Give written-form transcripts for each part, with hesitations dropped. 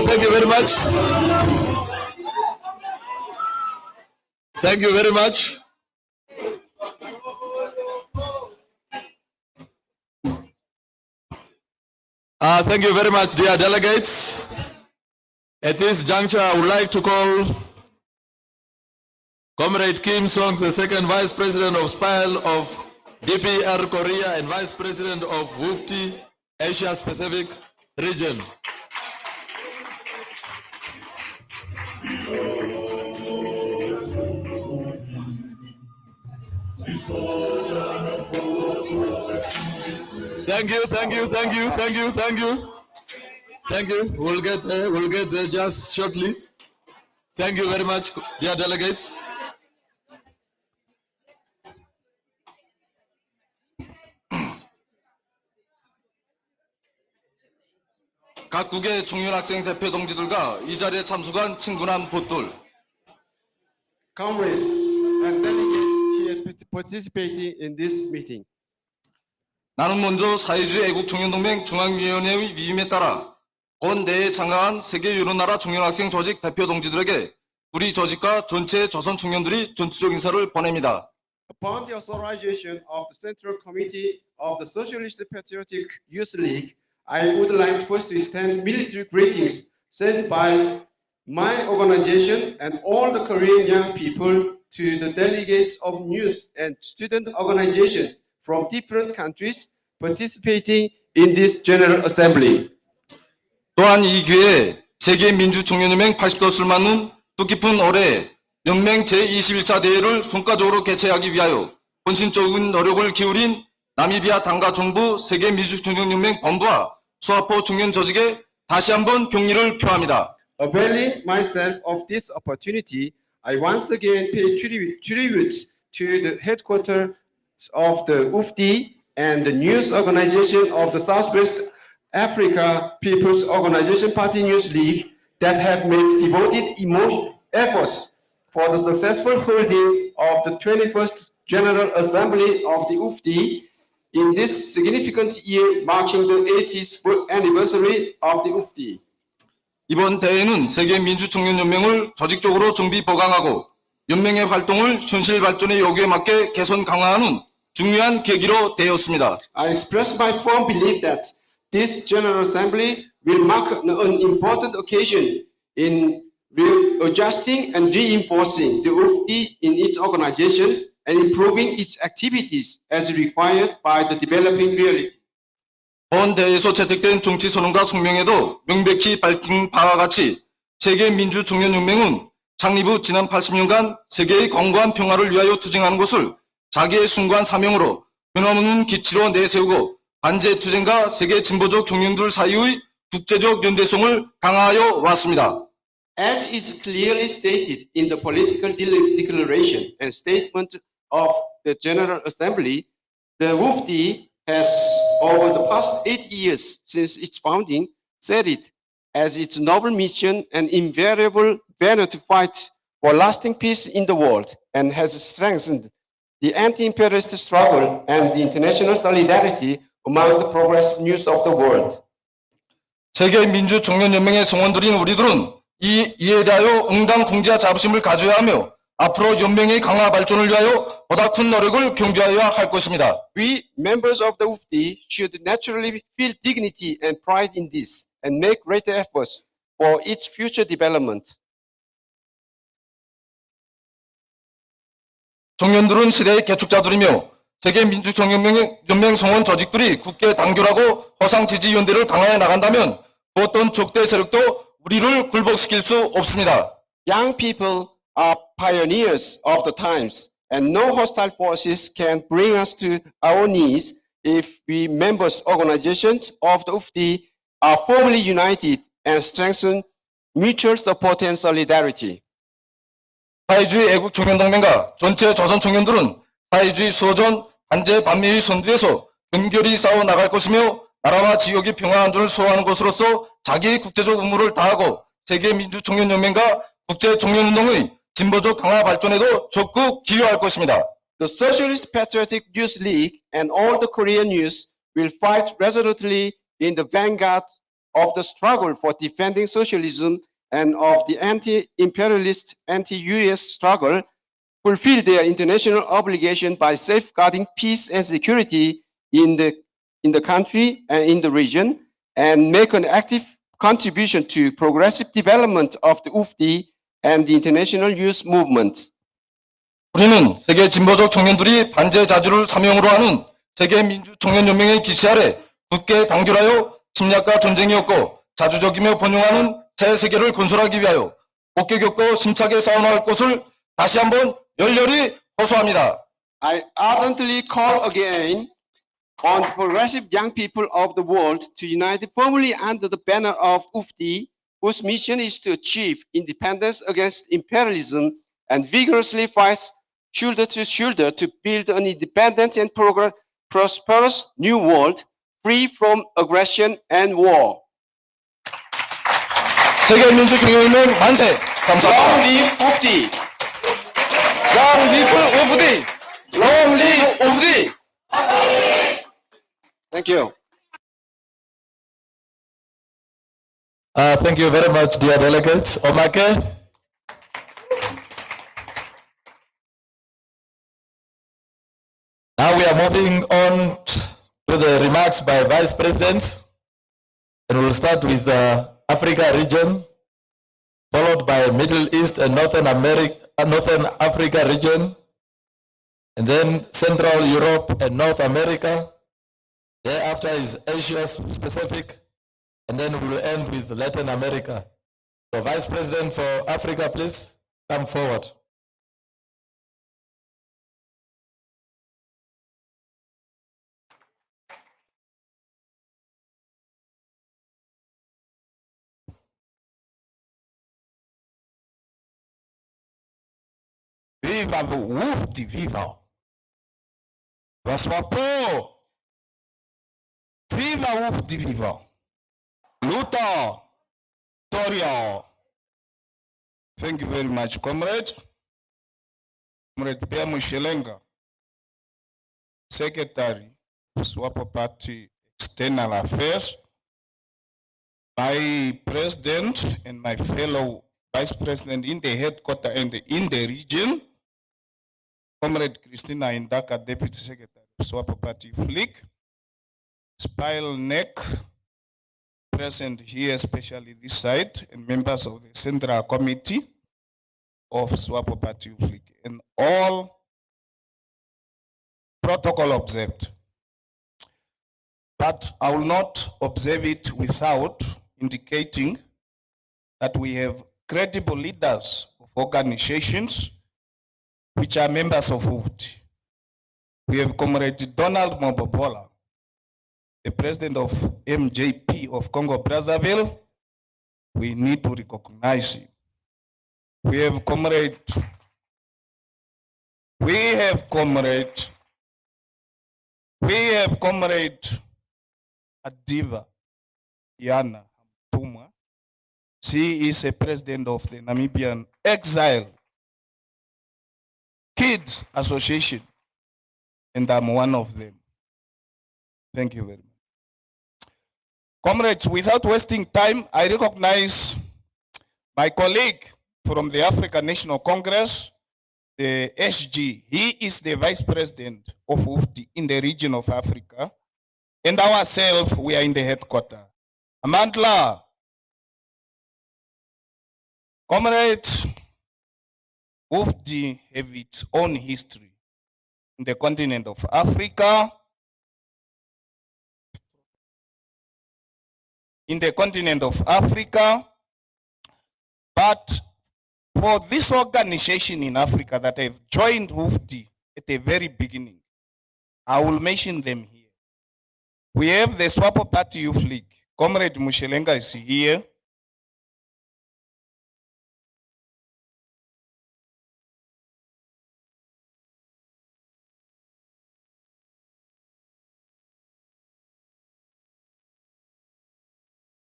Thank you very much. Thank you very much. Thank you very much, dear delegates. At this juncture, I would like to call Comrade Kim Song, the second Vice President of SPILE of DPR Korea and Vice President of WUFTI Asia Pacific region. Thank you, thank you, thank you, thank you, thank you. Thank you. We'll get there just shortly. Thank you very much, dear delegates. 각국의 청년학생 대표 동지들과 이 자리에 참석한 친근한 보들. Comrades and delegates here participating in this meeting. 나는 먼저 사회주의 애국 청년동맹 중앙위원회의 위임에 따라 곧 내에 창강한 세계 여러 나라 청년학생 조직 대표 동지들에게 우리 조직과 전체 조선 청년들이 전투적 인사를 보냅니다. Upon the authorization of the Central Committee of the Socialist Patriotic Youth League, I would like first to extend military greetings sent by my organization and all the Korean young people to the delegates of youth and student organizations from different countries participating in this General Assembly. 또한 이 기회에 세계민주청년연맹 80도를 맞는 뜻깊은 올해 연맹 제21차 대회를 성과적으로 개최하기 위하여 헌신적인 노력을 기울인 나미비아 당과 정부 세계민주청년연맹 본부와 수아포 청년 조직에 다시 한번 경의를 표합니다. Availing myself of this opportunity, I once again pay tribute to the headquarters of the WUFTI and the news organization of the Southwest Africa People's Organization Party News League that have made devoted efforts for the successful holding of the 21st General Assembly of the UFD in this significant year marking the 80th anniversary of the UFD. 이번 대회는 세계민주청년연맹을 조직적으로 정비 보강하고 연맹의 활동을 현실 발전의 요구에 맞게 개선 강화하는 중요한 계기로 되었습니다. I express my firm belief that this General Assembly will mark an important occasion in readjusting and reinforcing the UFD in its organization and improving its activities as required by the developing reality. 본 대회에서 채택된 정치 선언과 성명에도 명백히 밝힌 바와 같이 세계민주청년연맹은 창립 후 지난 80년간 세계의 건강한 평화를 위하여 투쟁하는 것을 자기의 숭고한 사명으로 변함없는 기치로 내세우고 반제투쟁과 세계 진보적 청년들 사이의 국제적 연대성을 강화하여 왔습니다. As is clearly stated in the political declaration and statement of the General Assembly, the UFD has, over the past 8 years since its founding, set it as its noble mission and invariable banner to fight for lasting peace in the world, and has strengthened the anti-imperialist struggle and the international solidarity among the progressive youth of the world. 세계민주청년연맹의 성원들인 우리들은 이에 대하여 응당궁지와 자부심을 가져야 하며 앞으로 연맹의 강화 발전을 위하여 보다 큰 노력을 경주하여야 할 것입니다. We, members of the UFD, should naturally feel dignity and pride in this and make greater efforts for its future development. 청년들은 시대의 개축자들이며 세계민주청년연맹 성원 조직들이 굳게 단결하고 허상 지지 연대를 강화해 나간다면 그 어떤 적대 세력도 우리를 굴복시킬 수 없습니다. Young people are pioneers of the times, and no hostile forces can bring us to our knees if we members organizations of the UFD are firmly united and strengthen mutual support and solidarity. 사회주의 애국청년동맹과 전체 조선 청년들은 사회주의 수호전 반제 반미의 선두에서 견결히 싸워 나갈 것이며 나라와 지역의 평화 안전을 수호하는 것으로서 자기의 국제적 의무를 다하고 세계민주청년연맹과 국제청년운동의 진보적 강화 발전에도 적극 기여할 것입니다. The Socialist Patriotic Youth League and all the Korean youth will fight resolutely in the vanguard of the struggle for defending socialism and of the anti-imperialist, anti-US struggle, fulfill their international obligation by safeguarding peace and security in the country and in the region, and make an active contribution to progressive development of the UFD and the international youth movement. 우리는 세계 진보적 청년들이 반제 자주를 사명으로 하는 세계민주청년연맹의 기치 아래 굳게 단결하여 침략과 전쟁이 없고 자주적이며 번영하는 새 세계를 건설하기 위하여 옥격겪고 심차게 싸워나갈 것을 다시 한번 열렬히 호소합니다. I ardently call again on the progressive young people of the world to unite firmly under the banner of UFD, whose mission is to achieve independence against imperialism and vigorously fight shoulder to shoulder to build an independent and prosperous new world free from aggression and war. 세계민주청년연맹 만세! 감사합니다. Long live UFD! Long live UFD! Long live UFD! Thank you. Thank you very much, dear delegates. Omake. Now we are moving on to the remarks by vice presidents, and we'll start with the Africa region, followed by Middle East and Northern Africa region, and then Central Europe and North America. Thereafter is Asia Pacific, and then we will end with Latin America. So Vice President for Africa, please come forward. Viva o UFD, viva! Vaswapo! Viva UFD, viva! Luta! Toria! Thank you very much, comrade. Comrade Pia Mushelenga. Secretary of SWAPO Party External Affairs, my president and my fellow vice president in the headquarters and in the region, Comrade Christina Indaka, Deputy Secretary of SWAPO Party Flick, Spile Neck, present here, especially this side, and members of the Central Committee of SWAPO Party Flick, and all protocol observed. But I will not observe it without indicating that we have credible leaders of organizations which are members of WUFT. We have Comrade Donald Mobobola, the president of MJP of Congo Brazzaville. We need to recognize him. We have Comrade Adiva Yana Hamtumwa. She is a president of the Namibian Exile Kids Association, and I'm one of them. Thank you very much. Comrades, without wasting time, I recognize my colleague from the African National Congress, the SG. He is the vice president of WUFT in the region of Africa, and ourselves, we are in the headquarters. Amandla, comrades, WUFT have its own history in the continent of Africa. But for this organization in Africa that have joined WUFT at the very beginning, I will mention them here. We have the SWAPO Party Youth League. Comrade Mushelenga is here.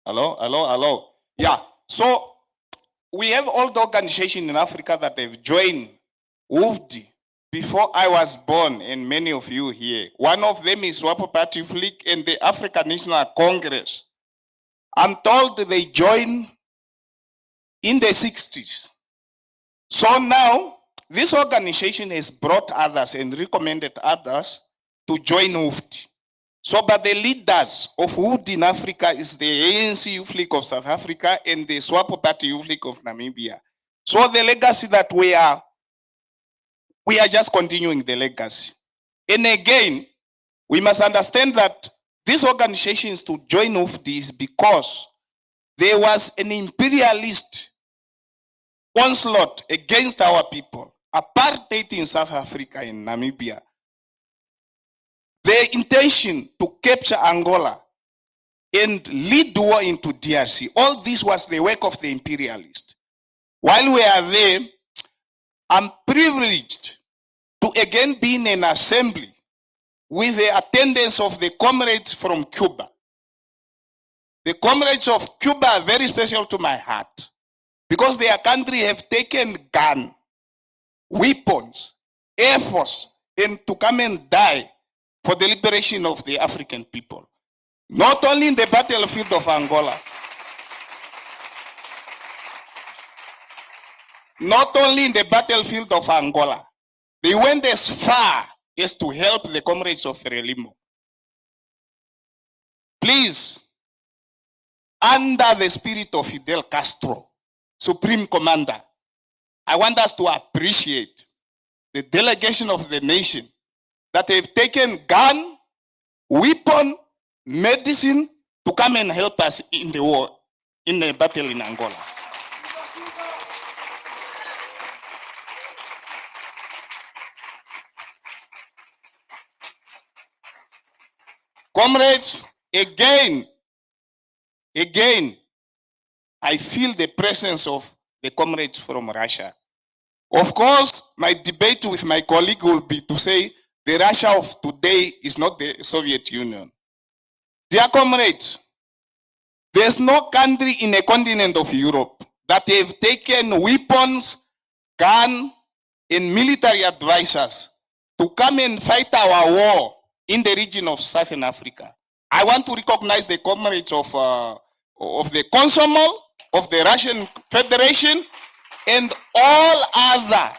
Hello. Yeah, so we have all the organizations in Africa that have joined WUFT before I was born, and many of you here. One of them is SWAPO Party Flick and the African National Congress. I'm told they joined in the 60s. So now, this organization has brought others and recommended others to join WUFT. So, but the leaders of WUFT in Africa is the ANC Youth League of South Africa and the SWAPO Party Youth League of Namibia. So the legacy that we are just continuing the legacy. And again, we must understand that these organizations to join WUFT is because there was an imperialist onslaught against our people, apartheid in South Africa and Namibia. The intention to capture Angola and lead war into DRC, all this was the work of the imperialists. While we are there, I'm privileged to again be in an assembly with the attendance of the comrades from Cuba. The comrades of Cuba are very special to my heart because their country have taken gun, weapons, air force, and to come and die for the liberation of the African people. Not only in the battlefield of Angola, they went as far as to help the comrades of Frelimo. Please, under the spirit of Fidel Castro, Supreme Commander, I want us to appreciate the delegation of the nation that have taken gun, weapon, medicine to come and help us in the war, in the battle in Angola. Comrades, again, I feel the presence of the comrades from Russia. Of course, my debate with my colleague will be to say the Russia of today is not the Soviet Union. Dear comrades, there's no country in a continent of Europe that have taken weapons, gun, and military advisors to come and fight our war in the region of Southern Africa. I want to recognize the comrades of the Komsomol, of the Russian Federation, and all other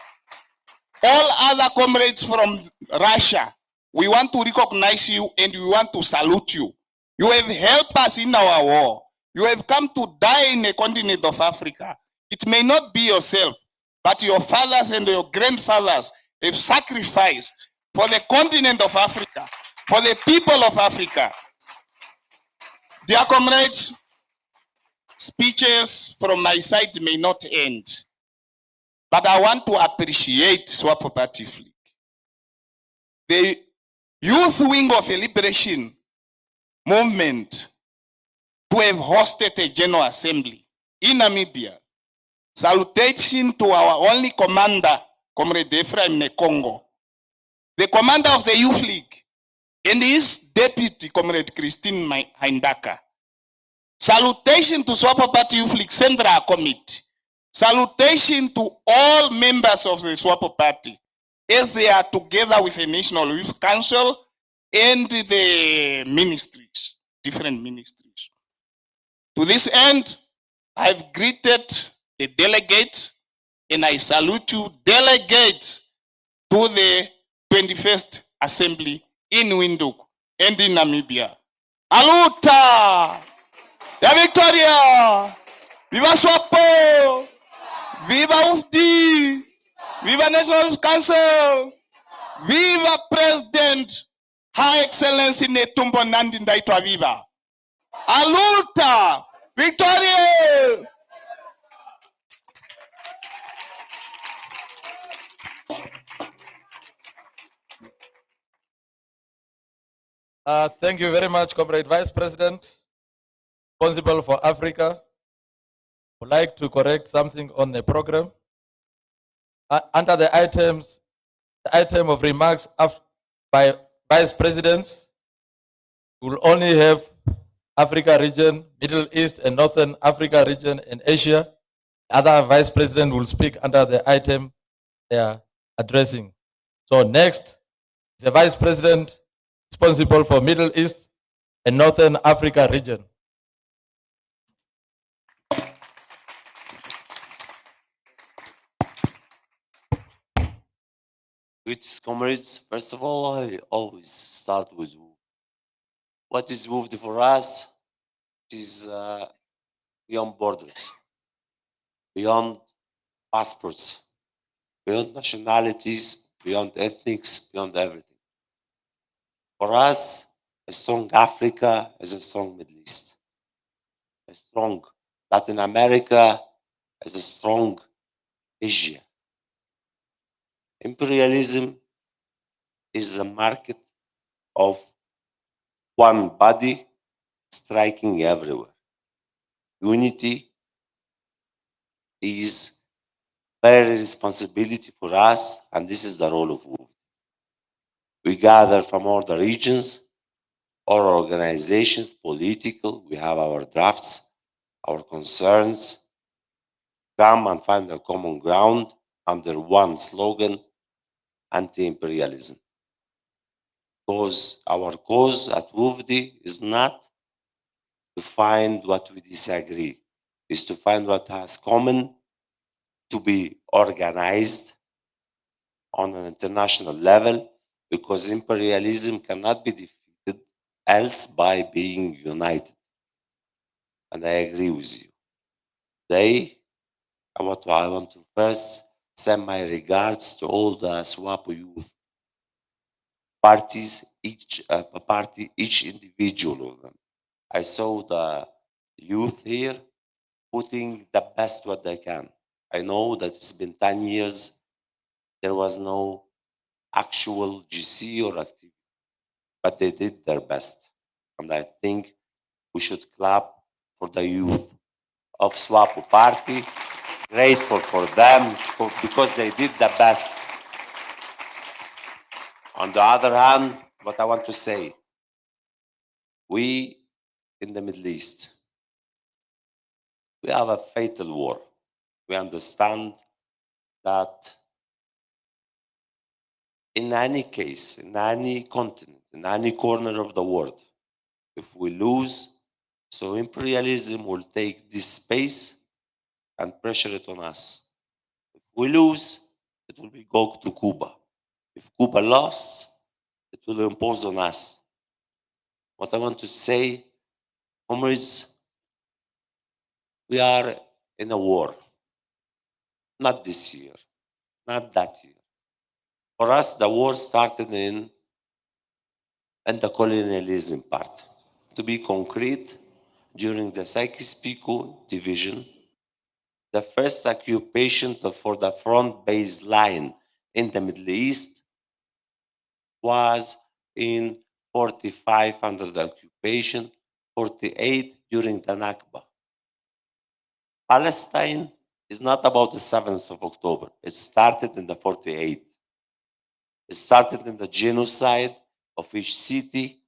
comrades from Russia. We want to recognize you and we want to salute you. You have helped us in our war. You have come to die in the continent of Africa. It may not be yourself, but your fathers and your grandfathers have sacrificed for the continent of Africa, for the people of Africa. Dear comrades, speeches from my side may not end, but I want to appreciate SWAPO Party Fleet. The youth wing of a liberation movement to have hosted a general assembly in Namibia. Salutation to our only commander, Comrade Ephraim Nekongo, the commander of the Youth League, and his deputy, Comrade Christine Haindaka. Salutation to SWAPO Party Youth League Central Committee. Salutation to all members of the SWAPO Party as they are together with the National Youth Council and the ministries, different ministries. To this end, I've greeted the delegates and I salute you, delegates, to the 21st Assembly in Windhoek and in Namibia. Aluta! Ya Victoria! Viva SWAPO! Viva UFD! Viva National Youth Council! Viva President High Excellency Netumbo Nandi Ndaitwah Viva! Aluta! Victoria! Thank you very much, Comrade Vice President, responsible for Africa. Would like to correct something on the program. Under the item of remarks by Vice Presidents, we will only have Africa region, Middle East and Northern Africa region and Asia. Other Vice President will speak under the item they are addressing. So next is the Vice President responsible for Middle East and Northern Africa region. Greetings, comrades. First of all, I always start with WOOF. What is WOOF for us? It is beyond borders, beyond passports, beyond nationalities, beyond ethnics, beyond everything. For us, a strong Africa is a strong Middle East. A strong Latin America is a strong Asia. Imperialism is a market of one body striking everywhere. Unity is very responsibility for us, and this is the role of WOOF. We gather from all the regions, all organizations, political, we have our drafts, our concerns, come and find a common ground under one slogan, anti-imperialism. Because our cause at WOOFD is not to find what we disagree, is to find what has common, to be organized on an international level, because imperialism cannot be defeated else by being united. And I agree with you. Today, I want to first send my regards to all the SWAPO youth parties, each party, each individual of them. I saw the youth here putting the best what they can. I know that it's been 10 years, there was no actual GC or activity, but they did their best. And I think we should clap for the youth of SWAPO party, grateful for them because they did the best. On the other hand, what I want to say, we in the Middle East, we have a fatal war. We understand that in any case, in any continent, in any corner of the world, if we lose, so imperialism will take this space and pressure it on us. If we lose, it will be go to Cuba. If Cuba lost, it will impose on us. What I want to say, comrades, we are in a war. Not this year, not that year. For us, the war started in the colonialism part. To be concrete, during the Sykes-Picot division, the first occupation for the front base line in the Middle East was in 45 under the occupation, 48 during the Nakba. Palestine is not about the 7th of October. It started in the 48. It started in the genocide of each city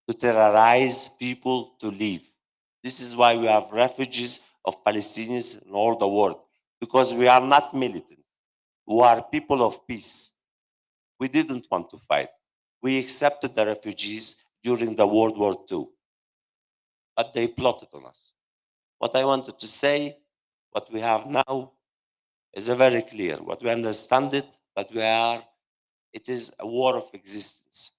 to terrorize people to leave. This is why we have refugees of Palestinians in all the world, because we are not militants. We are people of peace. We didn't want to fight. We accepted the refugees during the World War II, but they plotted on us. What I wanted to say, what we have now is very clear. What we understand it, that it is a war of existence.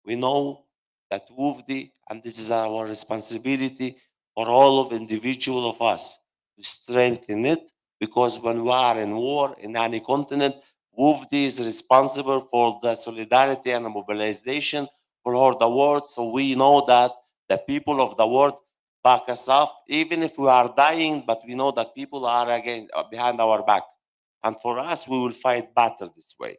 We know that WUFDI, and this is our responsibility for all of individual of us to strengthen it, because when we are in war in any continent, WUFDI is responsible for the solidarity and the mobilization for all the world. So we know that the people of the world back us up, even if we are dying, but we know that people are again behind our back. And for us, we will fight better this way.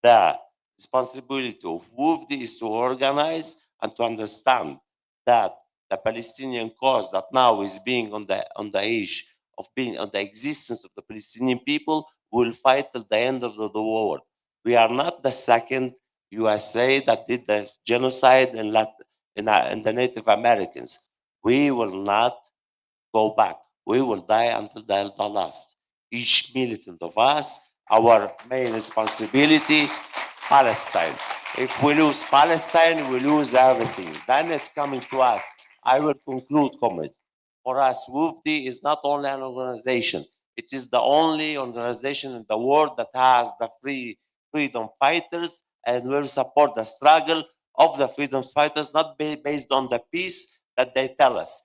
The responsibility of WUFDI is to organize and to understand that the Palestinian cause that now is being on the edge of being on the existence of the Palestinian people will fight till the end of the war. We are not the second USA that did the genocide in the Native Americans. We will not go back. We will die until the last. Each militant of us, our main responsibility, Palestine. If we lose Palestine, we lose everything. Then it's coming to us. I will conclude, comrades. For us, WUFDI is not only an organization, it is the only organization in the world that has the freedom fighters, and will support the struggle of the freedom fighters, not based on the peace that they tell us.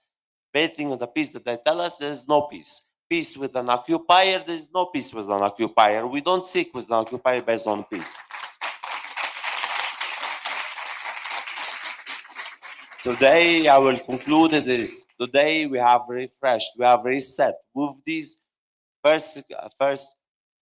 Betting on the peace that they tell us, there is no peace. Peace with an occupier, there is no peace with an occupier. We don't seek with an occupier based on peace. Today, I will conclude this. Today, we have refreshed, we have reset. With these first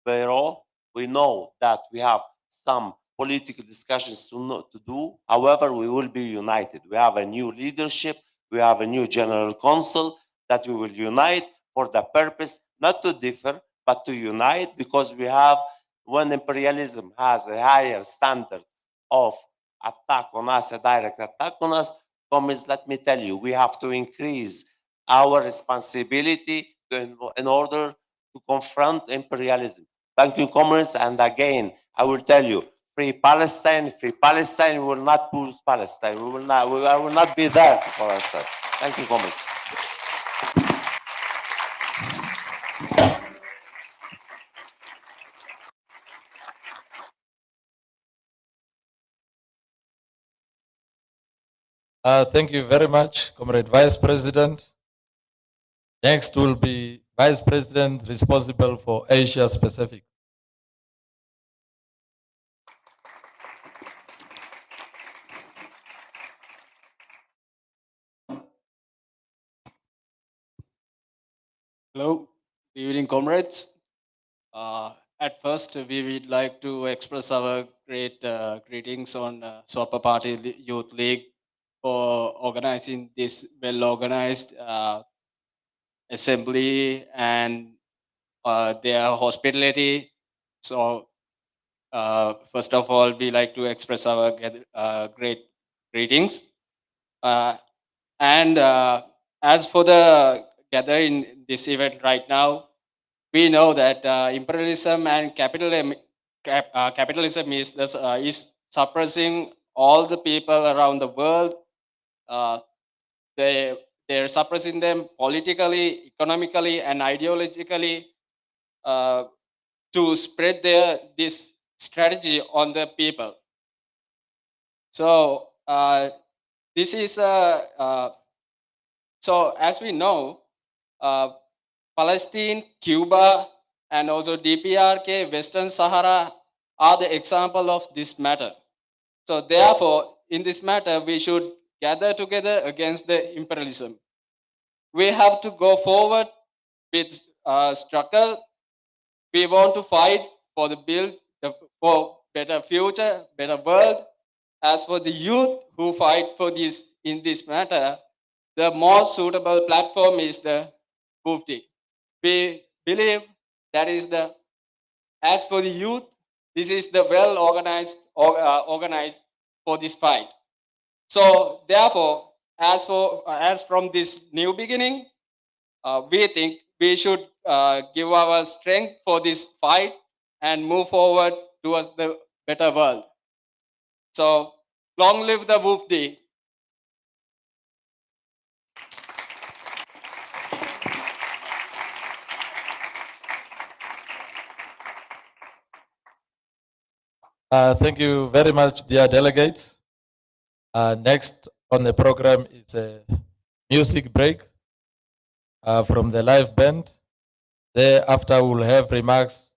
bureau, we know that we have some political discussions to do. However, we will be united. We have a new leadership. We have a new general council that we will unite for the purpose not to differ, but to unite, because we have, when imperialism has a higher standard of attack on us, a direct attack on us, comrades, let me tell you, we have to increase our responsibility in order to confront imperialism. Thank you, comrades. And again, I will tell you, free Palestine, we will not lose Palestine. I will not be there for ourselves. Thank you, comrades. Thank you very much, Comrade Vice President. Next will be Vice President responsible for Asia Pacific. Hello, good evening, comrades. At first, we would like to express our great greetings on Swapa Party Youth League for organizing this well-organized assembly and their hospitality. So, first of all, we like to express our great greetings. And as for the gathering this event right now, we know that imperialism and capitalism capitalism is suppressing all the people around the world. Uh, they're suppressing them politically, economically, and ideologically to spread this strategy on the people. So this is so as we know, Palestine, Cuba, and also DPRK, Western Sahara are the example of this matter. So therefore, in this matter, we should gather together against the imperialism. We have to go forward with struggle. We want to fight for for better future, better world. As for the youth who fight for this in this matter, the most suitable platform is the WUFD. We believe that is the, as for the youth, this is the well organized for this fight. So therefore, as from this new beginning, we think we should give our strength for this fight and move forward towards the better world. So long live the WUFD. Thank you very much, dear delegates. Next on the program is a music break from the live band. Thereafter, we'll have remarks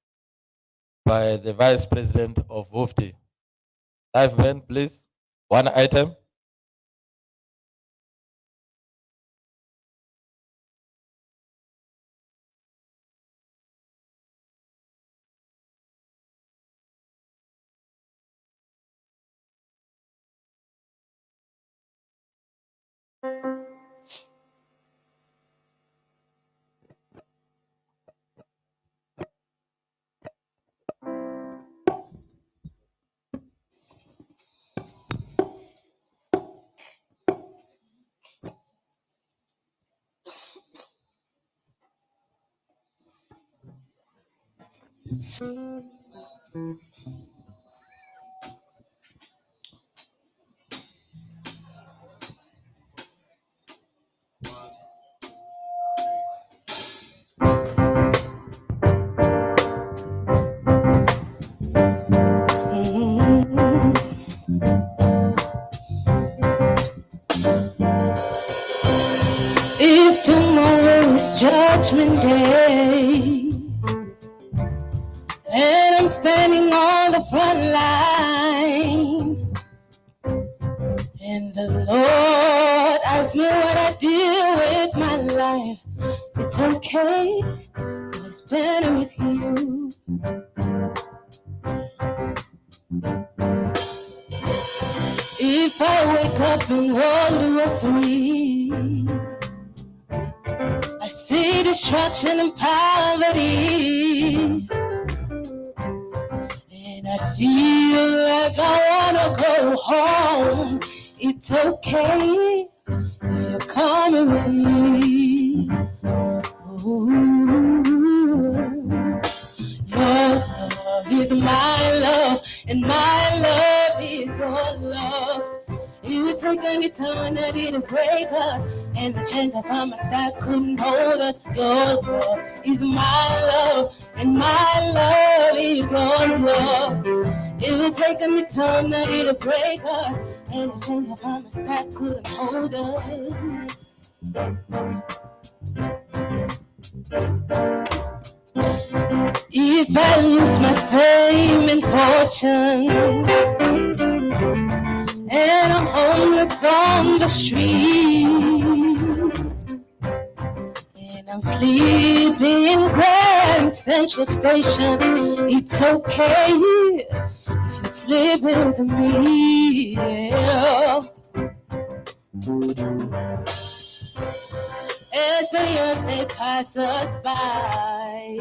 by the Vice President of WUFD. Live band, please. One item. If tomorrow is Judgment Day and I'm standing on the front line and the Lord asks me what I do with my life, it's okay, it's better with you. If I wake up in World War III, I see destruction and poverty, and I feel like I wanna go home. It's okay if you're coming with me. Ooh. Your love is my love, and my love is your love. It would take an eternity to break us, and the chains of our that couldn't hold us. Your love is my love, and my love is your love. It would take an eternity to break us, and the chains of our that couldn't hold us. If I lose my fame and fortune, and I'm homeless on the street, and I'm sleeping in Grand Central Station, it's okay if you sleep with me. Yeah. As the years they pass us by,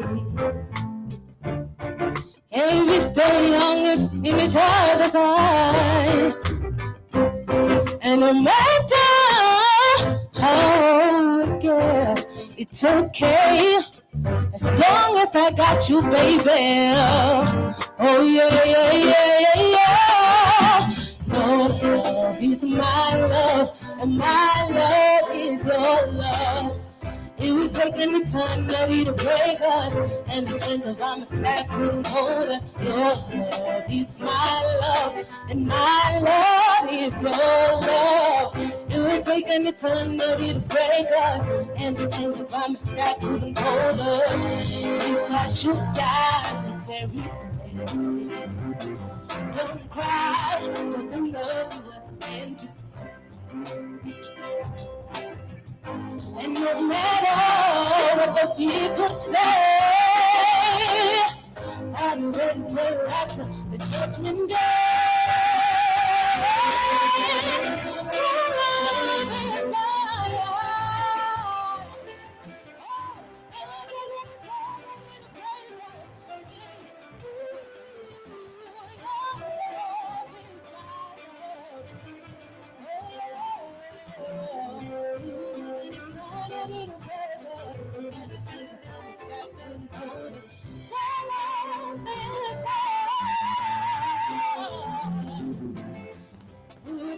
and we stay young in each other's eyes. And no matter how we get, it's okay as long as I got you, baby. Oh yeah, yeah, yeah, yeah, yeah. Your love is my love, and my love is your love. It would take any time ready to break us, and the chance of our mistake couldn't hold us. Your love is my love, and my love is your love. It would take any time ready to break us, and the chance of our mistake couldn't hold us. If I should die this very day, don't cry, 'cause I know you was meant to. And no matter what the people say, I'm ready for after the judgment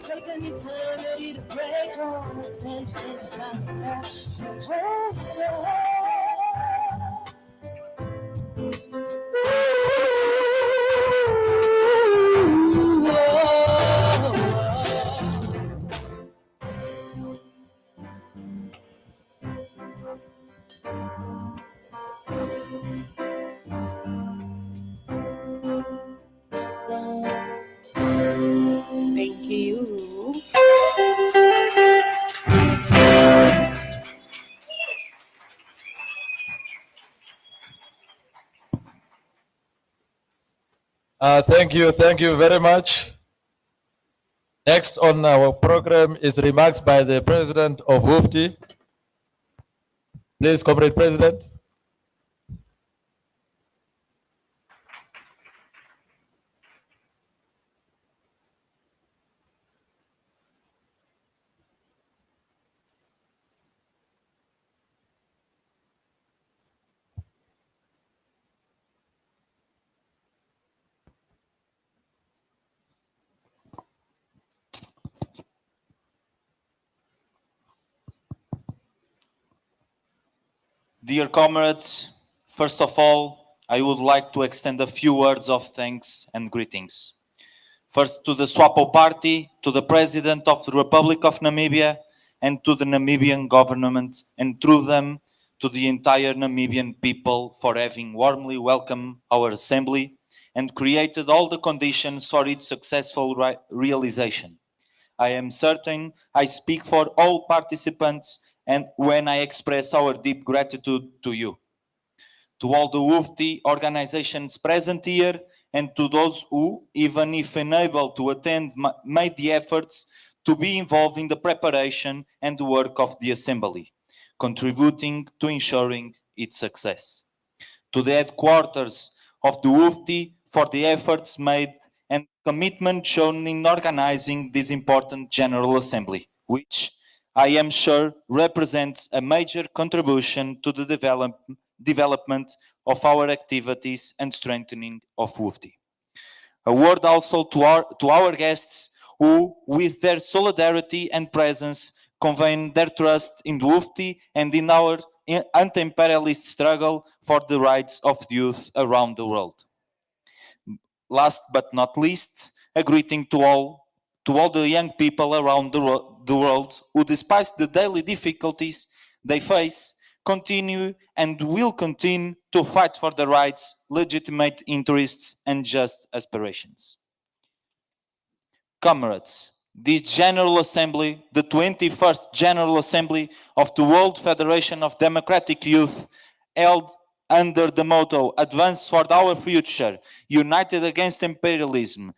Take an eternity to break on us and change the Thank you. Thank you very much. Next on our program is remarks by the President of WUFTI. Please, Comrade President. Dear comrades, first of all, I would like to extend a few words of thanks and greetings. First to the SWAPO party, to the President of the Republic of Namibia, and to the Namibian government, and through them to the entire Namibian people for having warmly welcomed our assembly and created all the conditions for its successful realization. I am certain I speak for all participants and when I express our deep gratitude to you, to all the WUFTI organizations present here, and to those who, even if unable to attend, made the efforts to be involved in the preparation and the work of the Assembly, contributing to ensuring its success. To the headquarters of the WUFTI for the efforts made and commitment shown in organizing this important General Assembly, which I am sure represents a major contribution to the development of our activities and strengthening of WUFTI. A word also to our guests who, with their solidarity and presence, convey their trust in WUFTI and in our anti-imperialist struggle for the rights of the youth around the world. Last but not least, a greeting to all the young people around the world who, despite the daily difficulties they face, continue and will continue to fight for their rights, legitimate interests, and just aspirations. Comrades, this General Assembly, the 21st General Assembly of the World Federation of Democratic Youth, held under the motto, Advance for our Future, United Against Imperialism,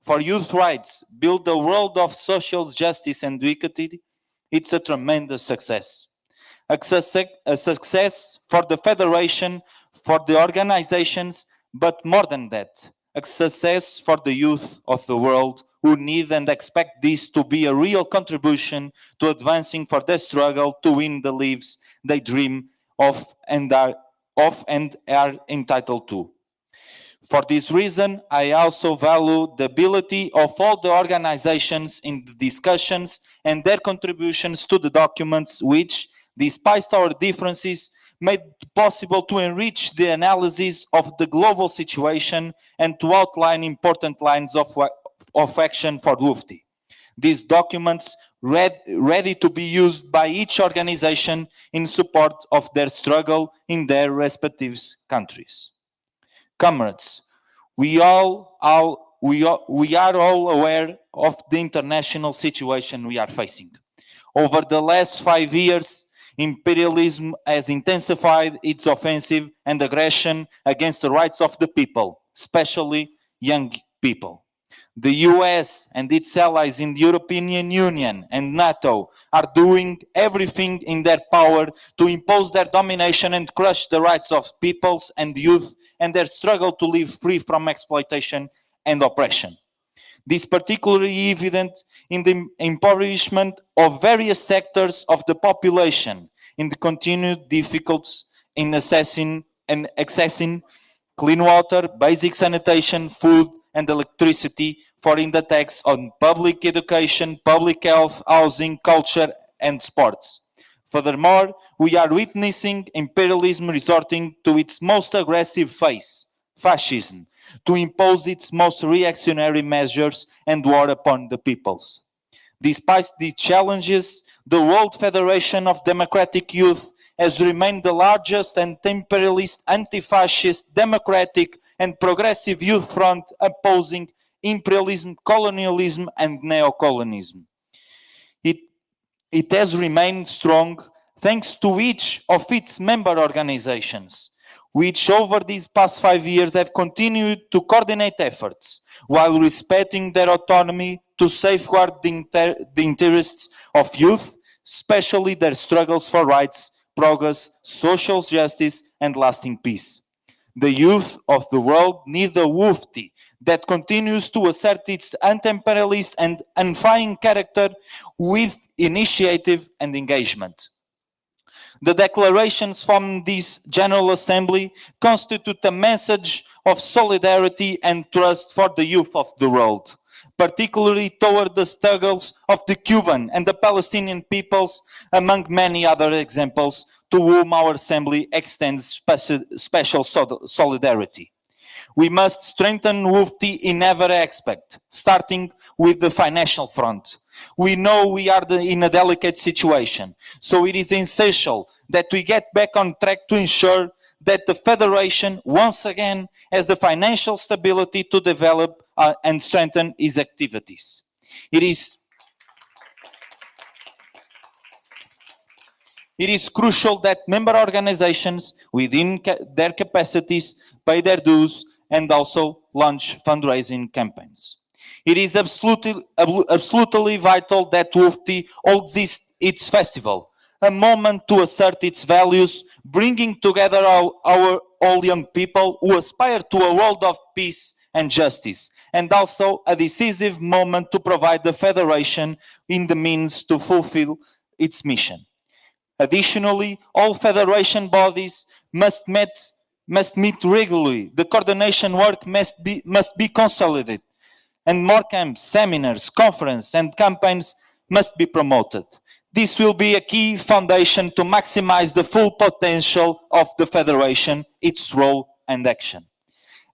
for youth rights, build a world of social justice and equity, it's a tremendous success. A success for the Federation, for the organizations, but more than that, a success for the youth of the world who need and expect this to be a real contribution to advancing for their struggle to win the lives they dream of and are entitled to. For this reason, I also value the ability of all the organizations in the discussions and their contributions to the documents which, despite our differences, made it possible to enrich the analysis of the global situation and to outline important lines of action for WFTI. These documents ready to be used by each organization in support of their struggle in their respective countries. Comrades, we are all aware of the international situation we are facing. Over the last 5 years, imperialism has intensified its offensive and aggression against the rights of the people, especially young people. The US and its allies in the European Union and NATO are doing everything in their power to impose their domination and crush the rights of peoples and youth and their struggle to live free from exploitation and oppression. This is particularly evident in the impoverishment of various sectors of the population, in the continued difficulties in accessing clean water, basic sanitation, food, and electricity, foreign attacks on public education, public health, housing, culture, and sports. Furthermore, we are witnessing imperialism resorting to its most aggressive phase, fascism, to impose its most reactionary measures and war upon the peoples. Despite these challenges, the World Federation of Democratic Youth has remained the largest and imperialist, anti-fascist, democratic and progressive youth front opposing imperialism, colonialism and neocolonialism. It has remained strong thanks to each of its member organizations, which over these past 5 years have continued to coordinate efforts while respecting their autonomy to safeguard the interests of youth, especially their struggles for rights, progress, social justice, and lasting peace. The youth of the world need a WFTI that continues to assert its anti-imperialist and unifying character with initiative and engagement. The declarations from this General Assembly constitute a message of solidarity and trust for the youth of the world, particularly toward the struggles of the Cuban and the Palestinian peoples, among many other examples, to whom our Assembly extends special solidarity. We must strengthen WFTI in every aspect, starting with the financial front. We know we are in a delicate situation, so it is essential that we get back on track to ensure that the Federation once again has the financial stability to develop and strengthen its activities. It is crucial that member organizations within their capacities pay their dues and also launch fundraising campaigns. It is absolutely vital that WFTI holds its festival, a moment to assert its values, bringing together all young people who aspire to a world of peace and justice, and also a decisive moment to provide the Federation in the means to fulfill its mission. Additionally, all Federation bodies must meet regularly. The coordination work must be consolidated, and more camps, seminars, conferences, and campaigns must be promoted. This will be a key foundation to maximize the full potential of the Federation, its role and action.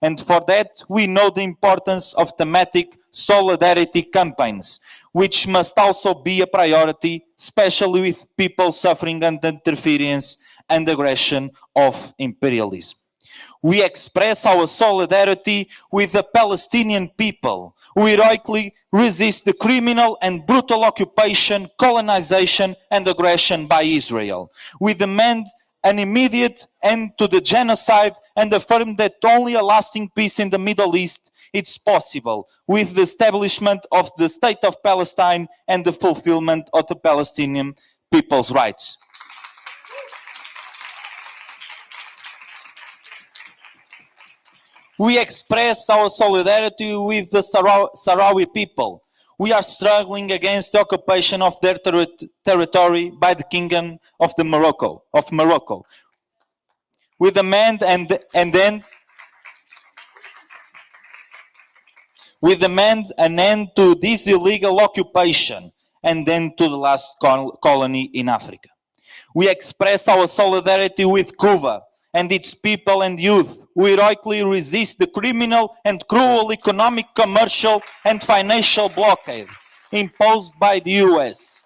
And for that, we know the importance of thematic solidarity campaigns, which must also be a priority, especially with people suffering under interference and aggression of imperialism. We express our solidarity with the Palestinian people who heroically resist the criminal and brutal occupation, colonization, and aggression by Israel. We demand an immediate end to the genocide and affirm that only a lasting peace in the Middle East is possible with the establishment of the State of Palestine and the fulfillment of the Palestinian people's rights. We express our solidarity with the Sahrawi people. We are struggling against the occupation of their territory by the Kingdom of Morocco. We demand we demand an end to this illegal occupation and end to the last colony in Africa. We express our solidarity with Cuba and its people and youth who heroically resist the criminal and cruel economic, commercial, and financial blockade imposed by the US.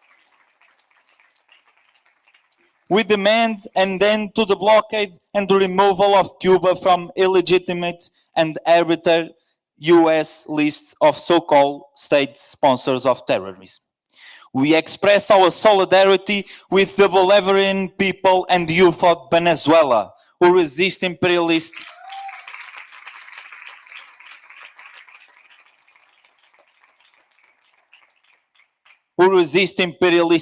We demand an end to the blockade and the removal of Cuba from illegitimate and arbitrary US list of so-called state sponsors of terrorism. We express our solidarity with the Bolivarian people and youth of Venezuela who resist imperialist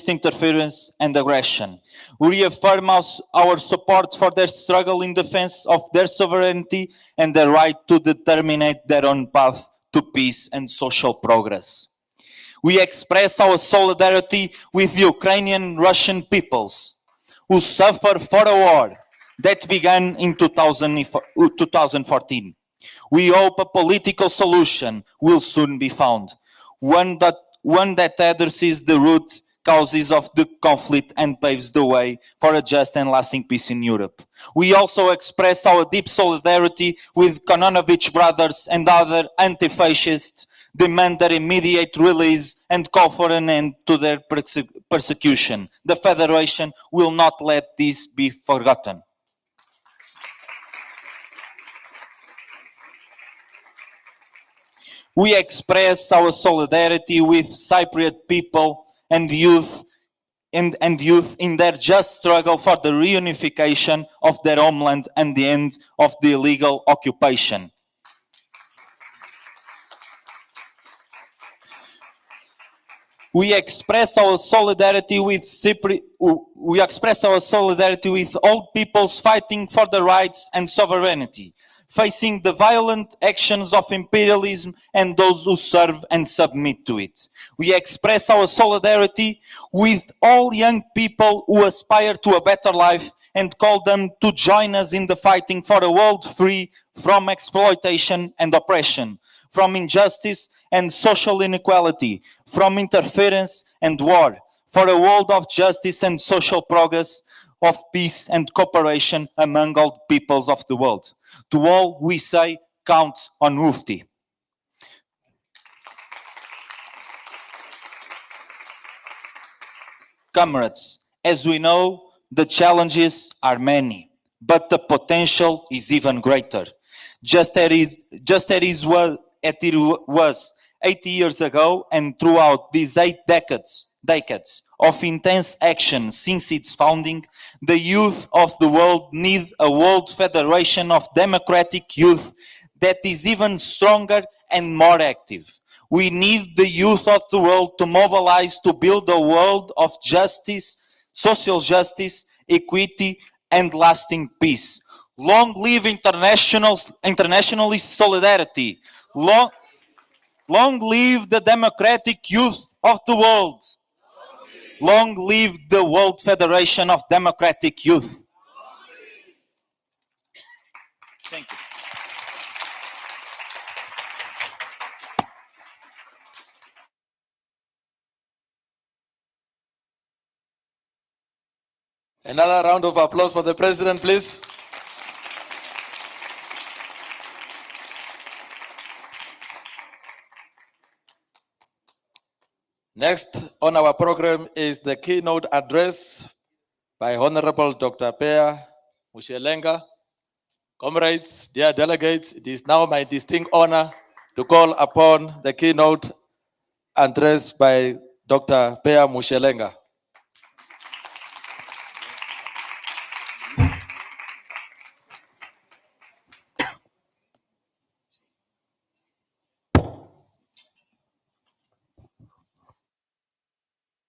interference and aggression. We reaffirm our support for their struggle in defense of their sovereignty and their right to determine their own path to peace and social progress. We express our solidarity with the Ukrainian and Russian peoples who suffer for a war that began in 2014. We hope a political solution will soon be found, one that addresses the root causes of the conflict and paves the way for a just and lasting peace in Europe. We also express our deep solidarity with Kononovich brothers and other anti-fascists, demand their immediate release and call for an end to their persecution. The Federation will not let this be forgotten. We express our solidarity with Cypriot people and youth in their just struggle for the reunification of their homeland and the end of the illegal occupation. We express our solidarity with all peoples fighting for the rights and sovereignty, facing the violent actions of imperialism and those who serve and submit to it. We express our solidarity with all young people who aspire to a better life and call them to join us in the fighting for a world free from exploitation and oppression, from injustice and social inequality, from interference and war, for a world of justice and social progress, of peace and cooperation among all peoples of the world. To all we say, count on Mufti. Comrades, as we know, the challenges are many, but the potential is even greater. Just as it was 80 years ago, and throughout these 8 decades of intense action since its founding, the youth of the world need a world federation of democratic youth that is even stronger and more active. We need the youth of the world to mobilize to build a world of justice, social justice, equity, and lasting peace. Long live internationalist solidarity. Long live the democratic youth of the world. Long live the World Federation of Democratic Youth. Thank you. Another round of applause for the President, please. Next on our program is the keynote address by Honorable Dr. Pea Mushelenga. Comrades, dear delegates, it is now my distinct honor to call upon the keynote address by Dr. Pea Mushelenga.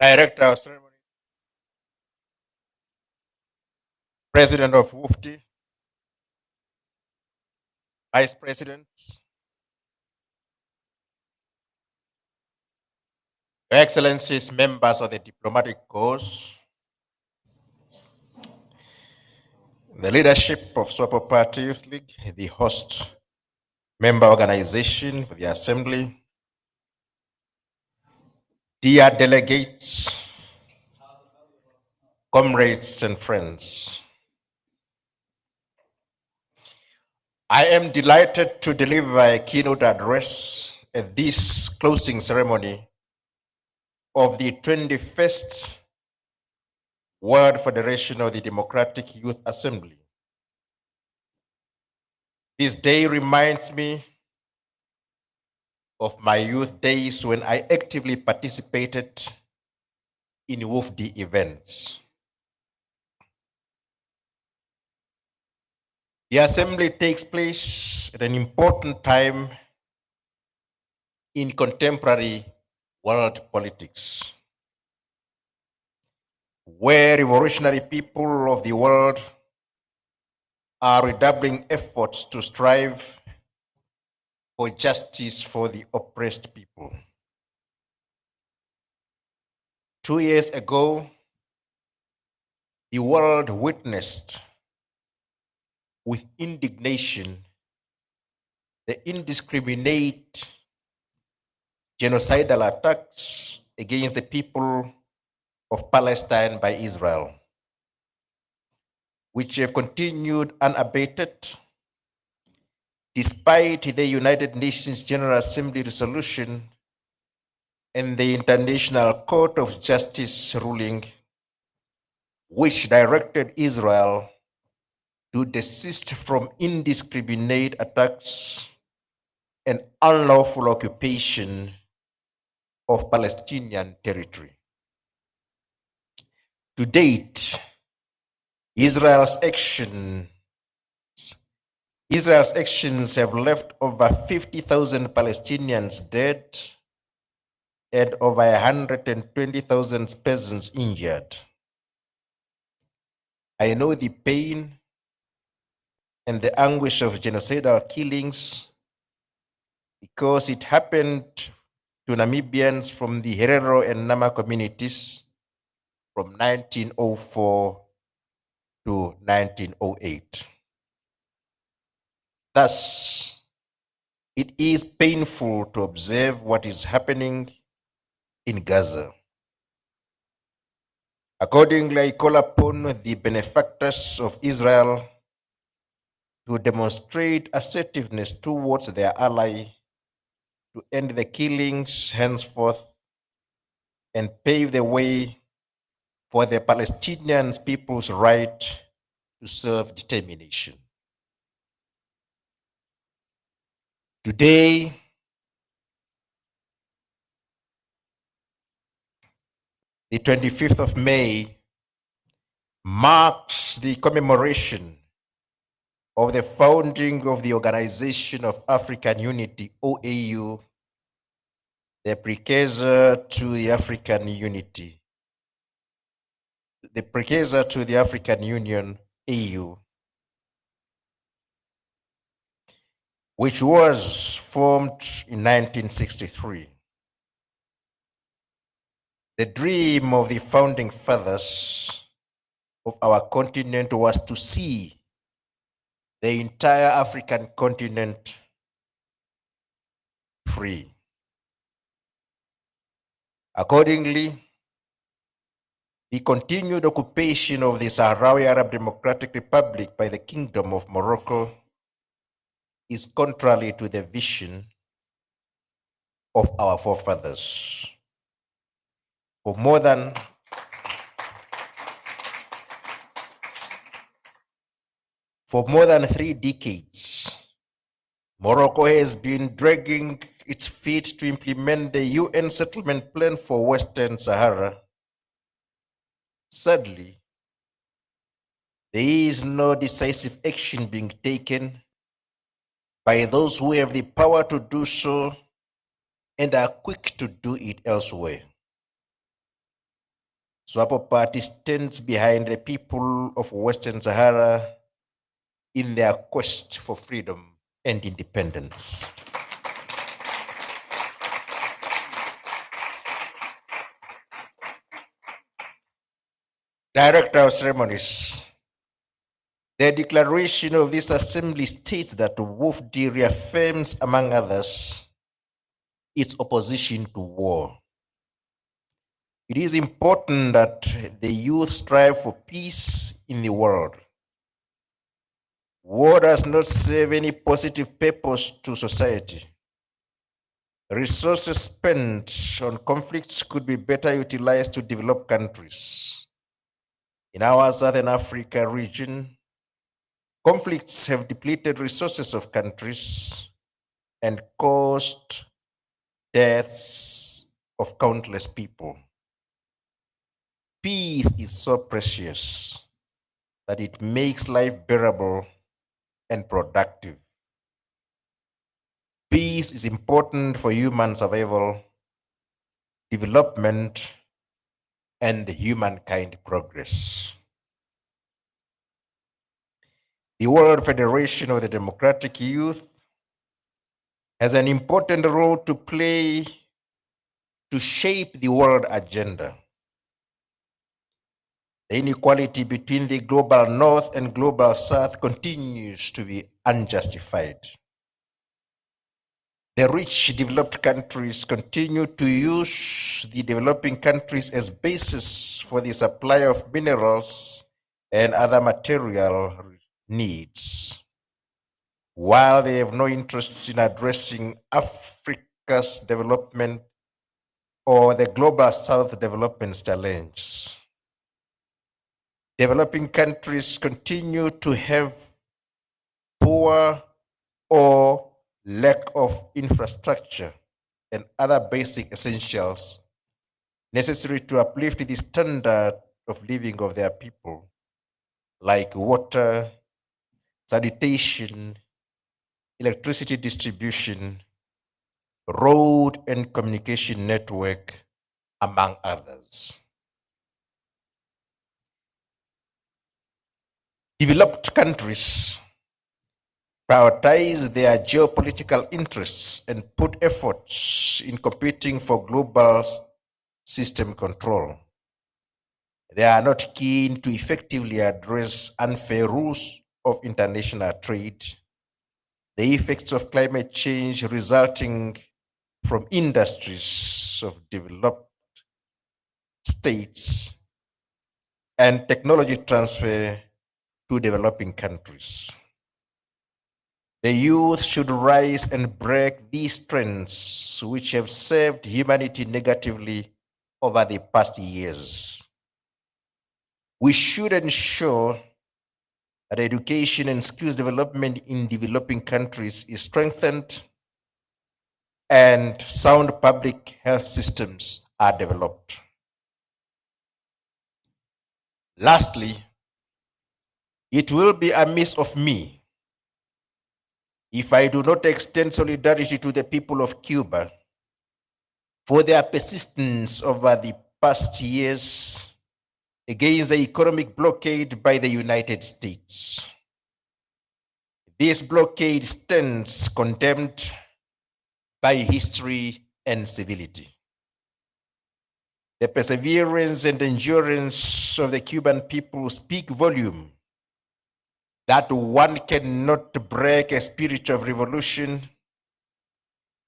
Director of Ceremony, President of WUFTI, Vice Presidents, Your Excellencies, members of the diplomatic corps, the leadership of SWAPO Party Youth League, the host member organization for the assembly, dear delegates, comrades and friends, I am delighted to deliver a keynote address at this closing ceremony of the 21st World Federation of the Democratic Youth Assembly. This day reminds me of my youth days when I actively participated in WFD events. The assembly takes place at an important time in contemporary world politics, where revolutionary people of the world are redoubling efforts to strive for justice for the oppressed people. 2 years ago, the world witnessed with indignation the indiscriminate genocidal attacks against the people of Palestine by Israel, which have continued unabated despite the United Nations General Assembly resolution and the International Court of Justice ruling, which directed Israel to desist from indiscriminate attacks and unlawful occupation of Palestinian territory. To date, Israel's actions have left over 50,000 Palestinians dead and over 120,000 persons injured. I know the pain and the anguish of genocidal killings because it happened to Namibians from the Herero and Nama communities from 1904 to 1908. Thus, it is painful to observe what is happening in Gaza. Accordingly, I call upon the benefactors of Israel to demonstrate assertiveness towards their ally to end the killings henceforth and pave the way for the Palestinian people's right to self-determination. Today, the 25th of May, marks the commemoration of the founding of the Organization of African Unity, OAU, the precursor to the African Unity, the precursor to the African Union, AU, which was formed in 1963. The dream of the founding fathers of our continent was to see the entire African continent free. Accordingly, the continued occupation of the Sahrawi Arab Democratic Republic by the Kingdom of Morocco is contrary to the vision of our forefathers. For more than 3 decades, Morocco has been dragging its feet to implement the UN settlement plan for Western Sahara. Sadly, there is no decisive action being taken by those who have the power to do so and are quick to do it elsewhere. SWAPO Party stands behind the people of Western Sahara in their quest for freedom and independence. Director of Ceremonies, The declaration of this assembly states that WUFD reaffirms, among others, its opposition to war. It is important that the youth strive for peace in the world. War does not serve any positive purpose to society. Resources spent on conflicts could be better utilized to develop countries. In our Southern Africa region, conflicts have depleted resources of countries and caused deaths of countless people. Peace is so precious that it makes life bearable and productive. Peace is important for human survival, development, and humankind progress. The World Federation of the Democratic Youth has an important role to play to shape the world agenda. The inequality between the global north and global south continues to be unjustified. The rich developed countries continue to use the developing countries as basis for the supply of minerals and other material needs, while they have no interest in addressing Africa's development or the global south development challenge. Developing countries continue to have poor or lack of infrastructure and other basic essentials necessary to uplift the standard of living of their people, like water, sanitation, electricity distribution, road and communication network, among others. Developed countries prioritize their geopolitical interests and put efforts in competing for global system control. They are not keen to effectively address unfair rules of international trade, the effects of climate change resulting from industries of developed states, and technology transfer to developing countries. The youth should rise and break these trends which have served humanity negatively over the past years. We should ensure that education and skills development in developing countries is strengthened and sound public health systems are developed. Lastly, it will be amiss of me if I do not extend solidarity to the people of Cuba for their persistence over the past years against the economic blockade by the United States. This blockade stands condemned by history and civility. The perseverance and endurance of the Cuban people speak volume that one cannot break a spirit of revolution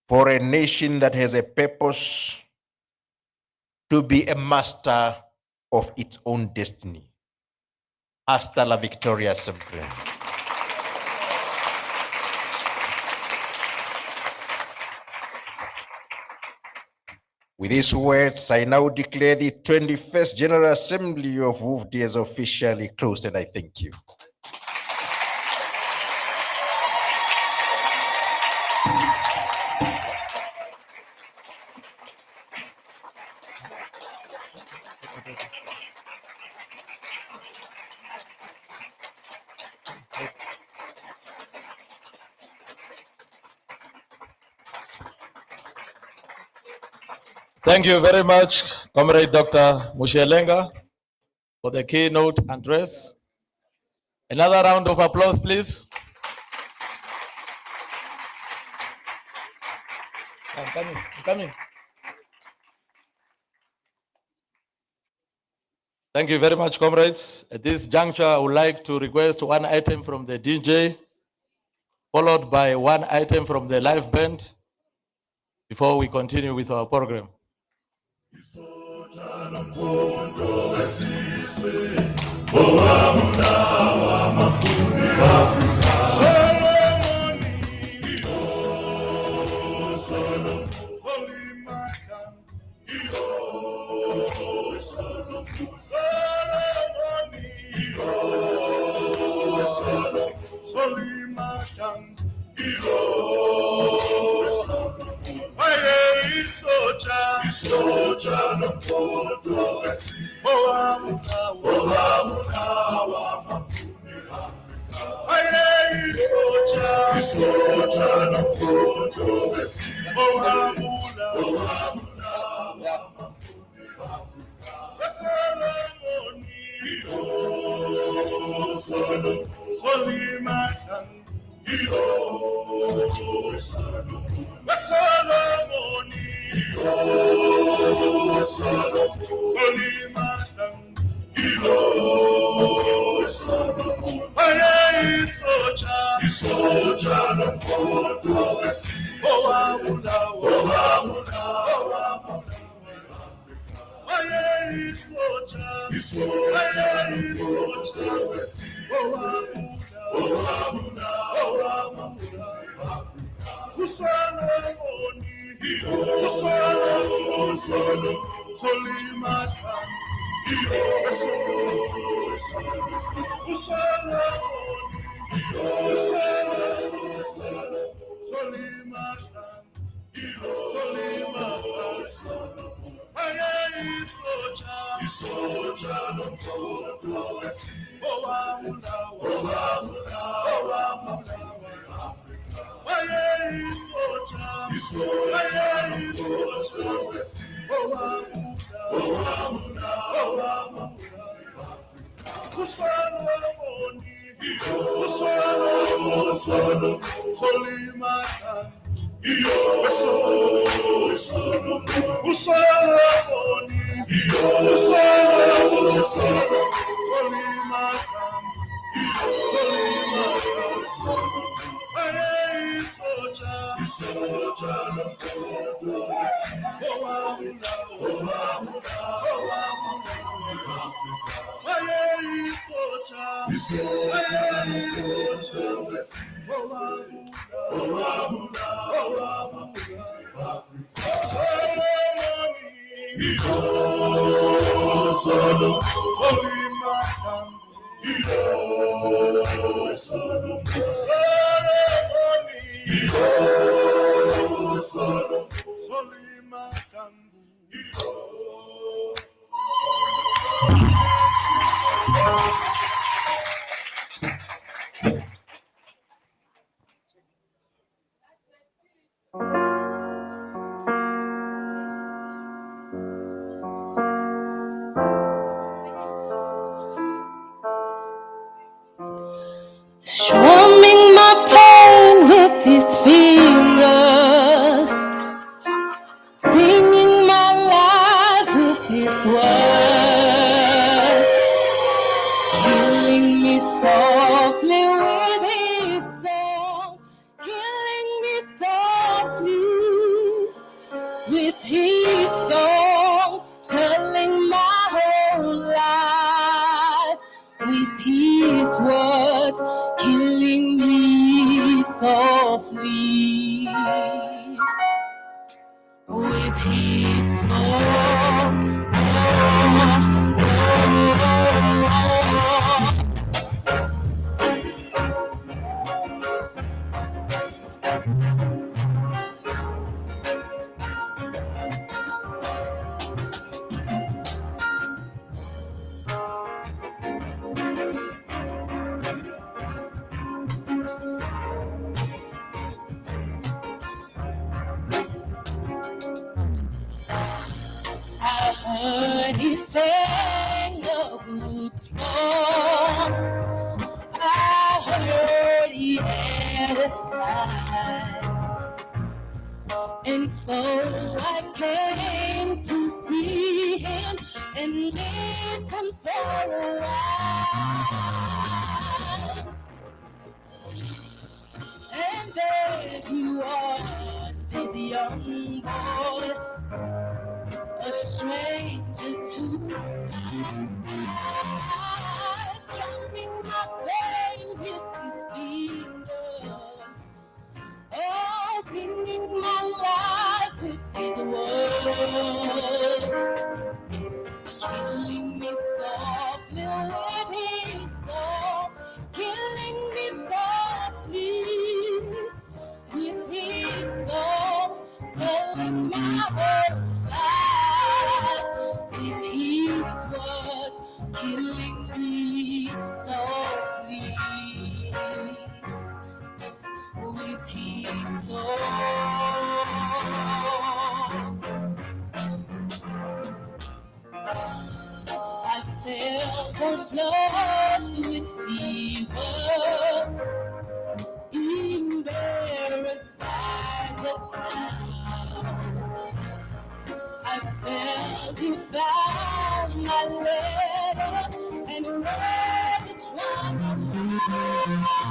for a nation that has a purpose to be a master of its own destiny. Hasta la victoria siempre. With these words, I now declare the 21st General Assembly of WUFD as officially closed, and I thank you. Thank you very much, Comrade Dr. Mushelenga, for the keynote address. Another round of applause, please. I'm coming. Thank you very much, comrades. At this juncture, I would like to request one item from the DJ, followed by one item from the live band, before we continue with our program. Strumming my pain with his fingers, singing my life with his words, killing me softly with his song, killing me softly with his song, telling my whole life with his words, killing me softly with his song. I heard he sang a good song. I heard he had a style, and so I came to see him and listen fun for a while. And there he was, this young boy, a stranger to my strumming my pain with his fingers. Oh, singing my life with his words, killing me softly with his song, killing me softly with his song, telling my whole life with his words, killing me softly with his song. I felt a flush with fever, embarrassed by the crowd. I felt you found my letter and read each one aloud.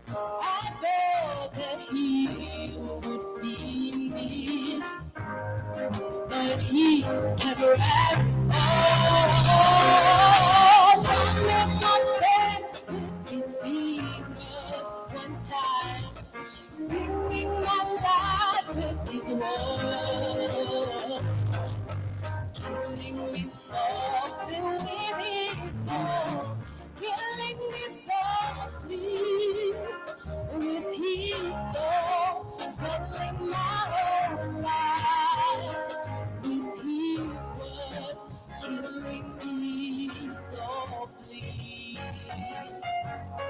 I thought that he would see me, but he kept right on. Strumming my pain with his fingers one time, singing my life with his words, killing me softly with his song, killing me softly with his song, telling my whole life with his words, killing me softly with his song.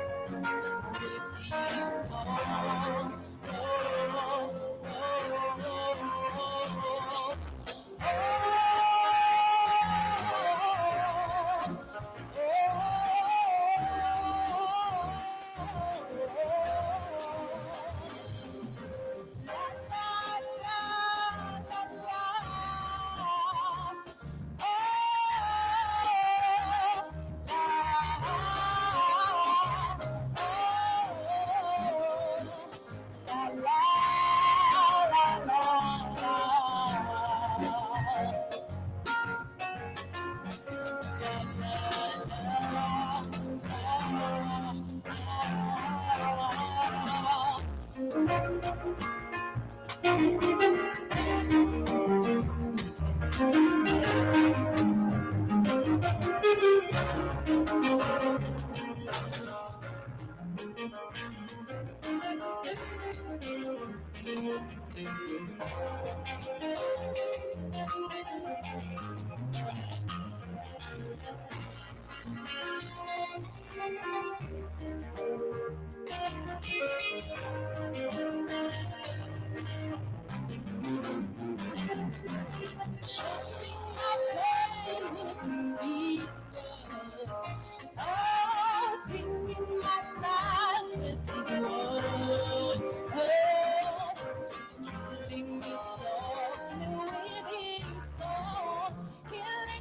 Oh,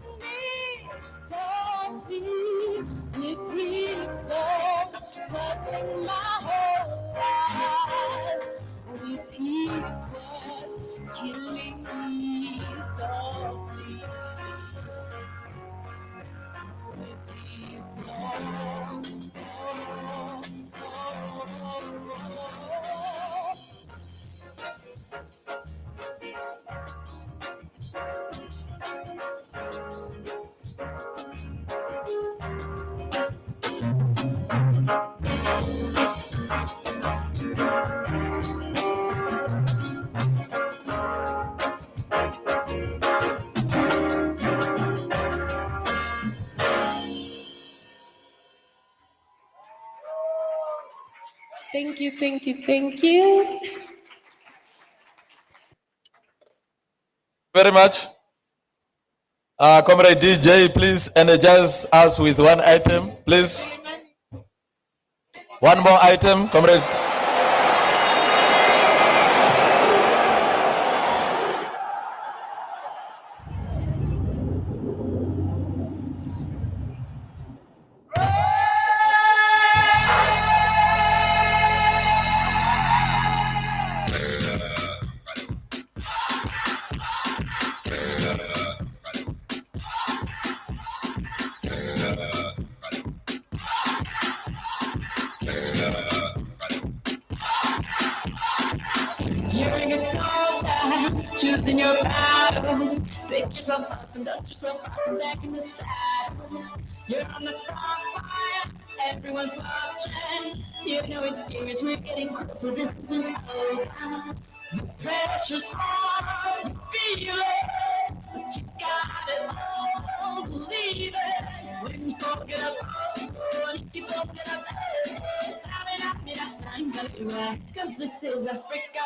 oh, oh, killing me softly with his song. Thank you, thank you, thank you. Very much. Comrade DJ, please energize us with one item, please. One more item, comrade. choosing your battle. Pick yourself up and dust yourself off and back in the saddle. You're on the front line, everyone's watching. You know it's serious, we're getting closer, this isn't over. The pressure's on, feel it, but you got it all, believe it. When you forget about it, you forget about it. Cause this is Africa.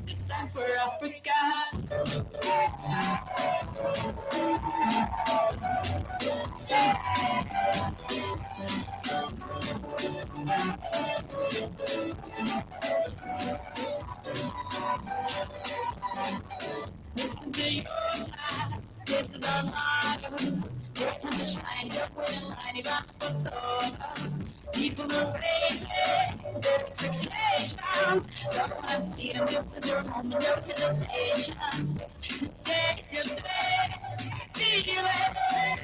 It's time for Africa. Listen to your life. This is our motto. Your time to shine. Your winning line. You got to go. People are raising their expectations. Don't let fear. This is your moment. No hesitation. Today's your day. Feel it.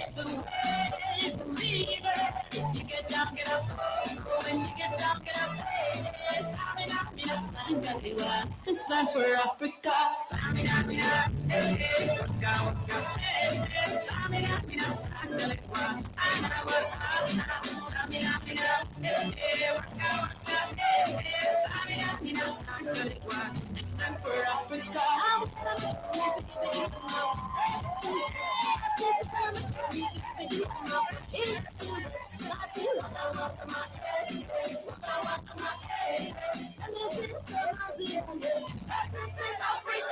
It's the way. Believe it. You get down, get up. When you get down, get up. It's time for Africa. It's time for Africa. This is Africa.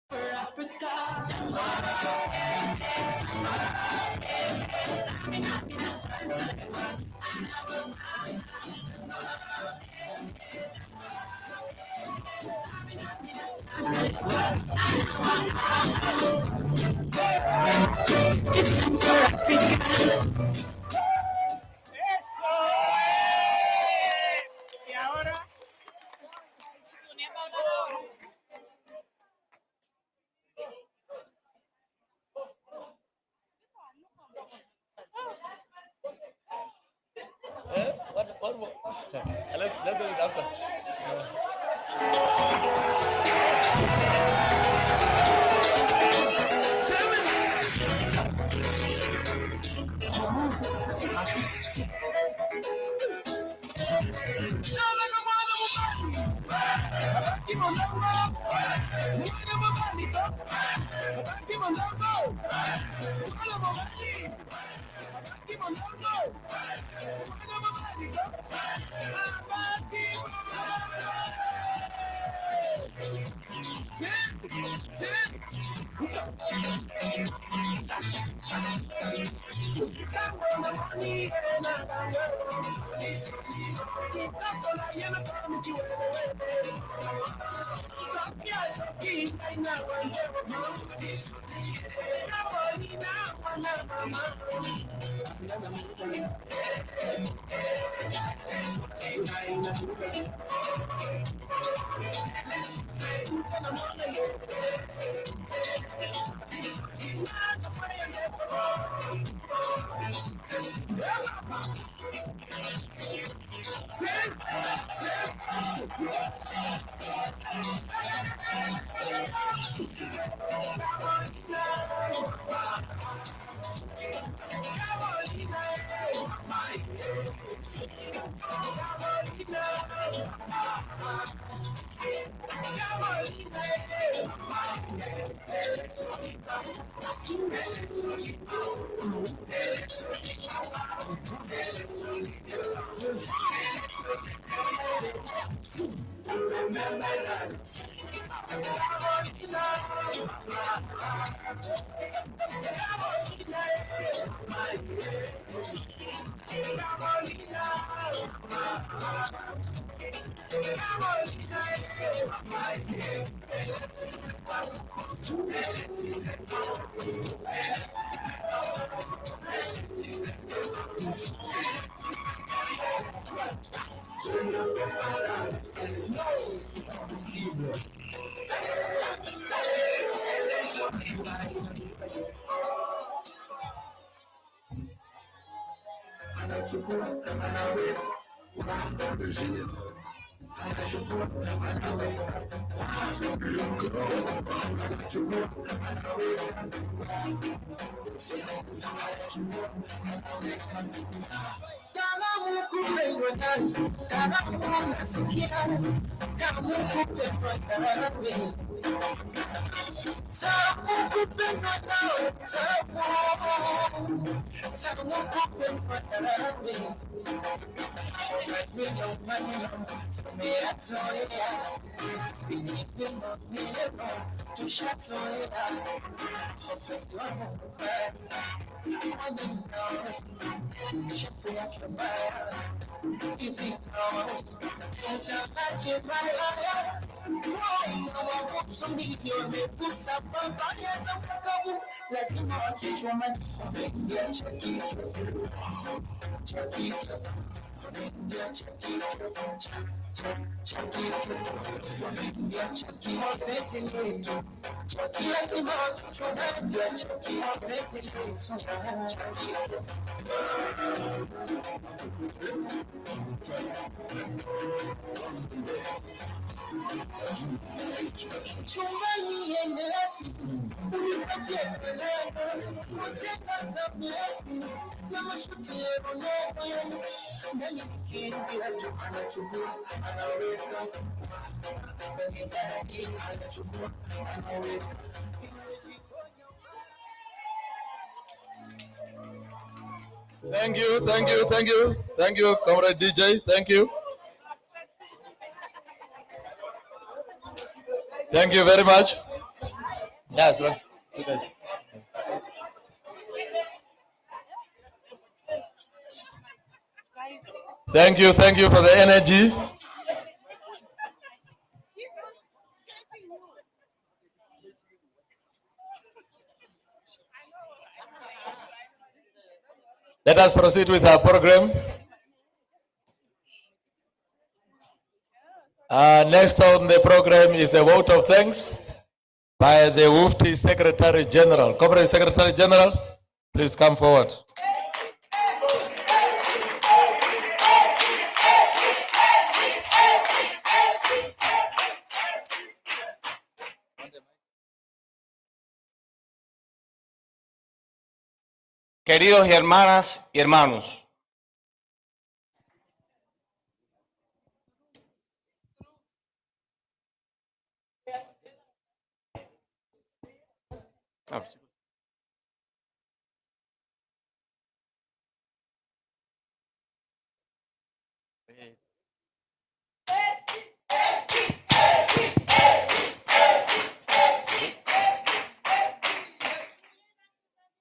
For Africa. It's time for Africa. Y ahora. What? Let's do it after. Thank you, thank you, thank you. Thank you, Comrade DJ. Thank you. Thank you very much. Yes, look. Thank you for the energy. Let us proceed with our program. Next on the program is a vote of thanks by the WUFTI Secretary General. Corporate Secretary General, please come forward. Queridos hermanas y hermanos,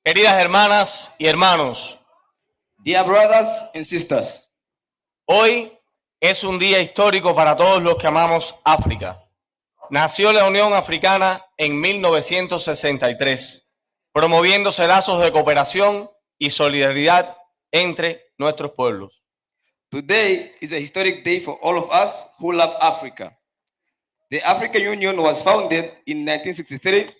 queridas hermanas y hermanos, Dear brothers and sisters, hoy es un día histórico para todos los que amamos África. Nació la Unión Africana en 1963, promoviéndose lazos de cooperación y solidaridad entre nuestros pueblos. today is a historic day for all of us who love Africa. The African Union was founded in 1963,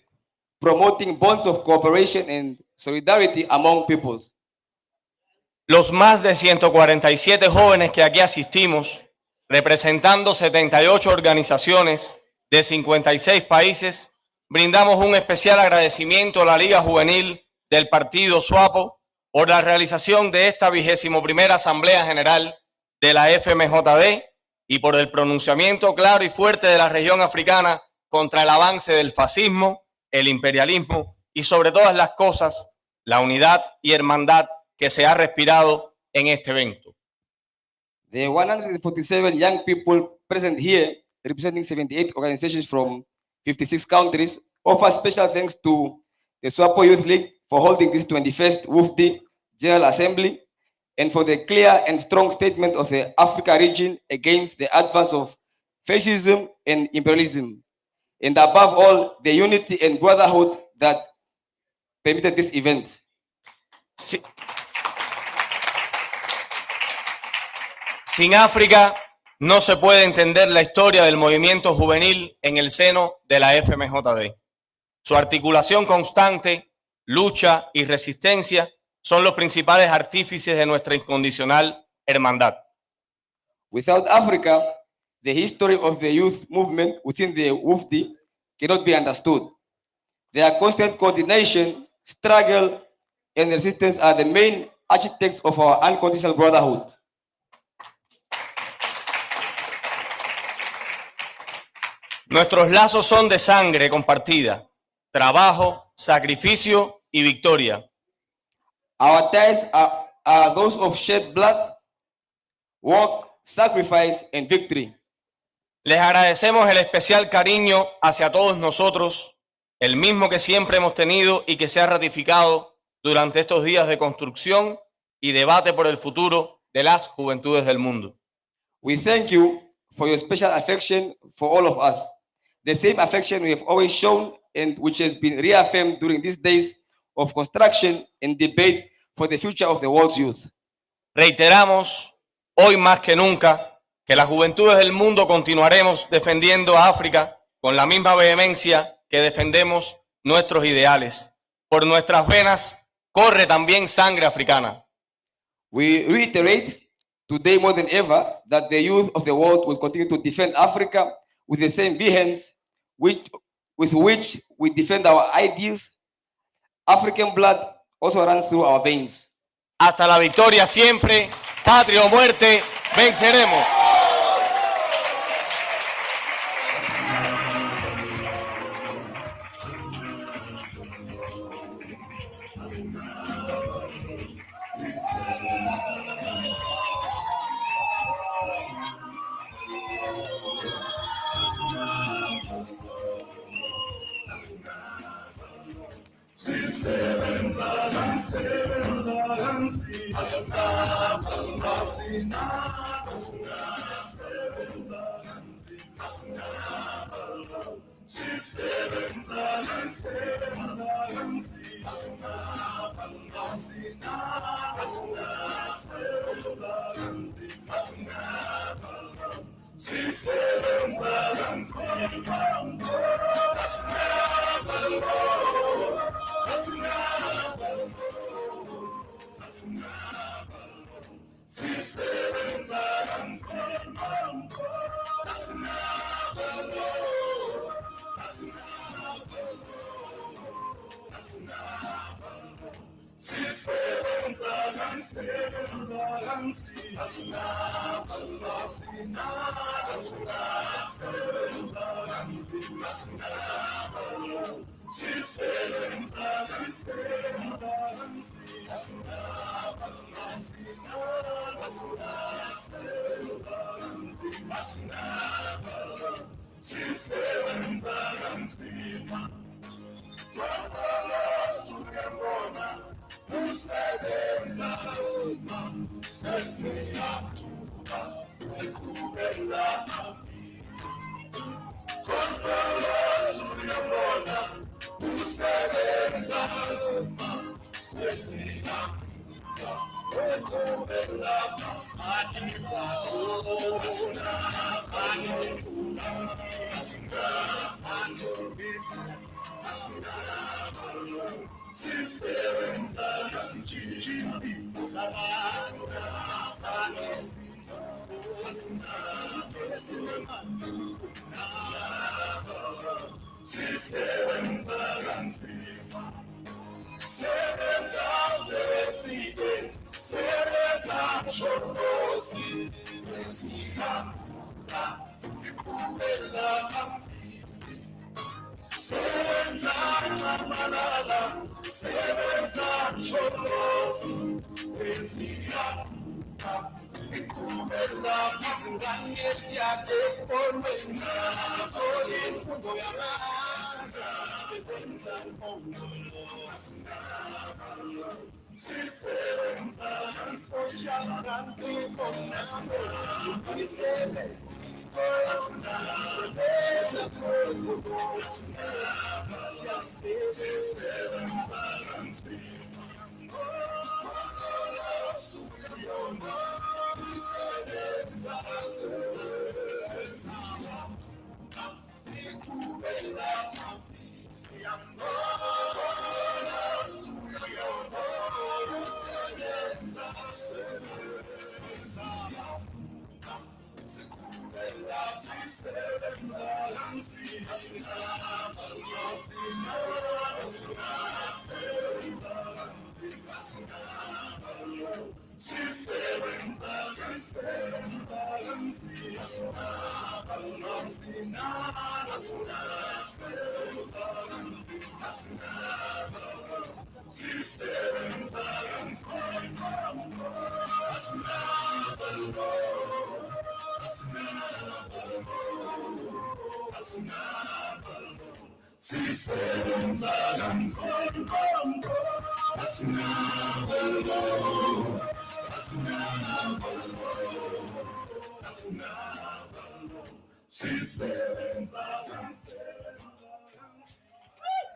promoting bonds of cooperation and solidarity among peoples. Los más de 147 jóvenes que aquí asistimos, representando 78 organizaciones de 56 países, brindamos un especial agradecimiento a la Liga Juvenil del Partido SWAPO por la realización de esta 21ª Asamblea General de la FMJD y por el pronunciamiento claro y fuerte de la región africana contra el avance del fascismo, el imperialismo y sobre todas las cosas, la unidad y hermandad que se ha respirado en este evento. The 147 young people present here representing 78 organizations from 56 countries, offer special thanks to the SWAPO Youth League for holding this 21st WUFD General Assembly and for the clear and strong statement of the Africa region against the advance of fascism and imperialism, and above all, the unity and brotherhood that permitted this event. Sin África no se puede entender la historia del movimiento juvenil en el seno de la FMJD. Su articulación constante, lucha y resistencia son los principales artífices de nuestra incondicional hermandad. Without Africa, the history of the youth movement within the WUFD cannot be understood. Their constant coordination, struggle, and resistance are the main architects of our unconditional brotherhood. Nuestros lazos son de sangre compartida, trabajo, sacrificio y victoria. Our ties are those of shed blood, work, sacrifice, and victory. Les agradecemos el especial cariño hacia todos nosotros, el mismo que siempre hemos tenido y que se ha ratificado durante estos días de construcción y debate por el futuro de las juventudes del mundo. We thank you for your special affection for all of us. The same affection we have always shown and which has been reaffirmed during these days of construction and debate for the future of the world's youth. Reiteramos, hoy más que nunca, que las juventudes del mundo continuaremos defendiendo a África con la misma vehemencia que defendemos nuestros ideales. Por nuestras venas corre también sangre africana. We reiterate today more than ever that the youth of the world will continue to defend Africa with the same vehemence with which we defend our ideals. African blood also runs through our veins. Hasta la victoria siempre, patria o muerte, venceremos.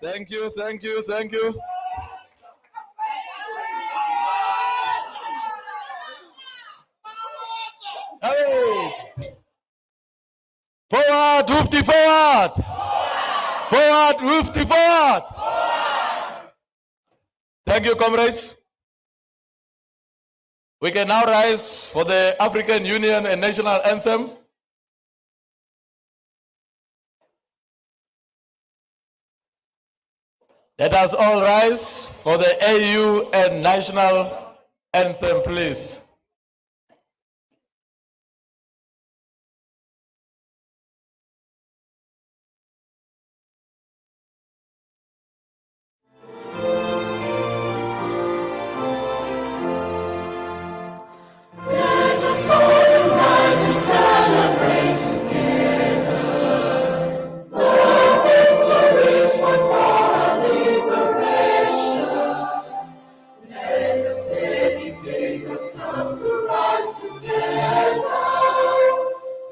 Thank you, thank you, thank you. Hey! Forward, Woofty, forward! Forward, Woofty, forward! Thank you, comrades. We can now rise for the African Union and National Anthem. Let us all rise for the AU and National Anthem, please. Let us all unite and celebrate together the victories won for our liberation. Let us dedicate ourselves to rise together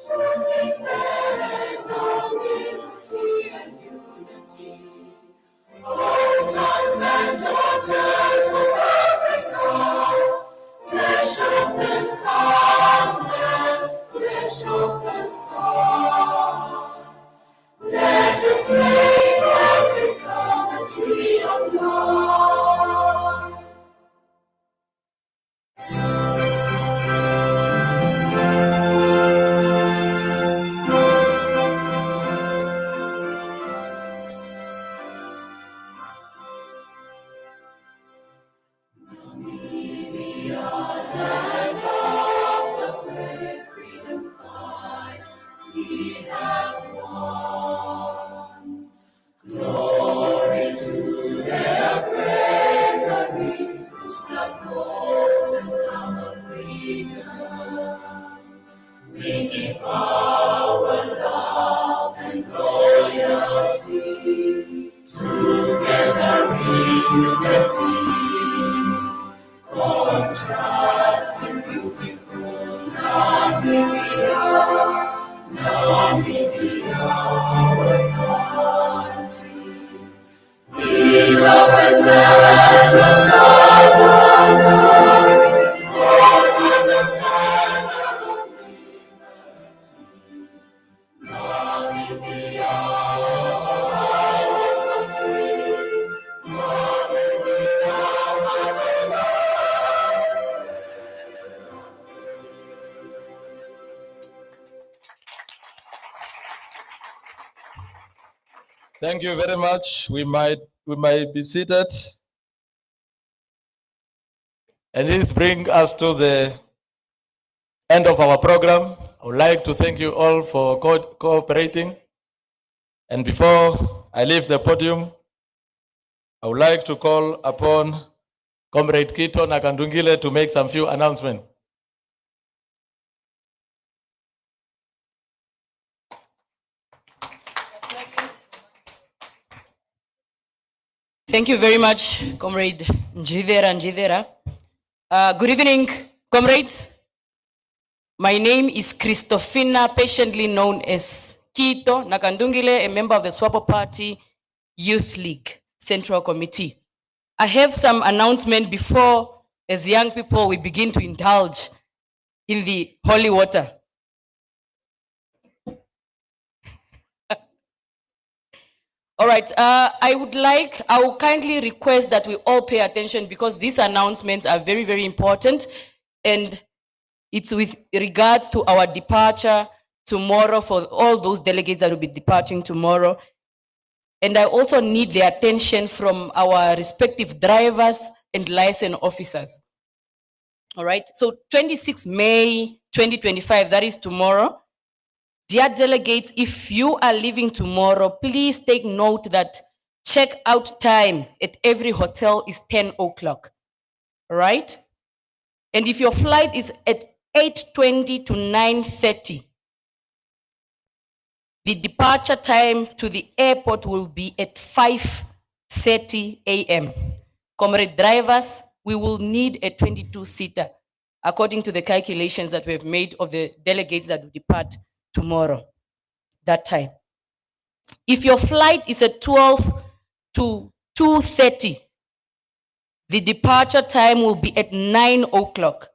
to defend our liberty and unity. Oh, sons and daughters of Africa, flesh of the sun and flesh of the stars, let us make Africa the tree of life. Namibia, land of the brave freedom fight, we have won. Glory to their bravery, whose blood flows in summer freedom. We give our love and loyalty, together in unity. Contrast in beautiful Namibia, Namibia, our country. Beloved land of Southerners, hold on the banner of liberty. Namibia, our country. Namibia, our land. Thank you very much. We might be seated. And this brings us to the end of our program. I would like to thank you all for cooperating. And before I leave the podium, I would like to call upon Comrade Kito Nakandungile to make some few announcements. Thank you very much, Comrade Njidera. Good evening, comrades. My name is Christofina, patiently known as Kito Nakandungile, a member of the SWAPO Party Youth League Central Committee. I have some announcement before, as young people, we begin to indulge in the holy water. All right, I will kindly request that we all pay attention because these announcements are very, very important. And it's with regards to our departure tomorrow for all those delegates that will be departing tomorrow. And I also need the attention from our respective drivers and license officers. All right, so 26 May 2025, that is tomorrow. Dear delegates, if you are leaving tomorrow, please take note that check-out time at every hotel is 10 o'clock, all right? And if your flight is at 8:20 to 9:30, the departure time to the airport will be at 5:30 a.m. Comrade drivers, we will need a 22-seater, according to the calculations that we have made of the delegates that will depart tomorrow, that time. If your flight is at 12 to 2:30, the departure time will be at 9 o'clock.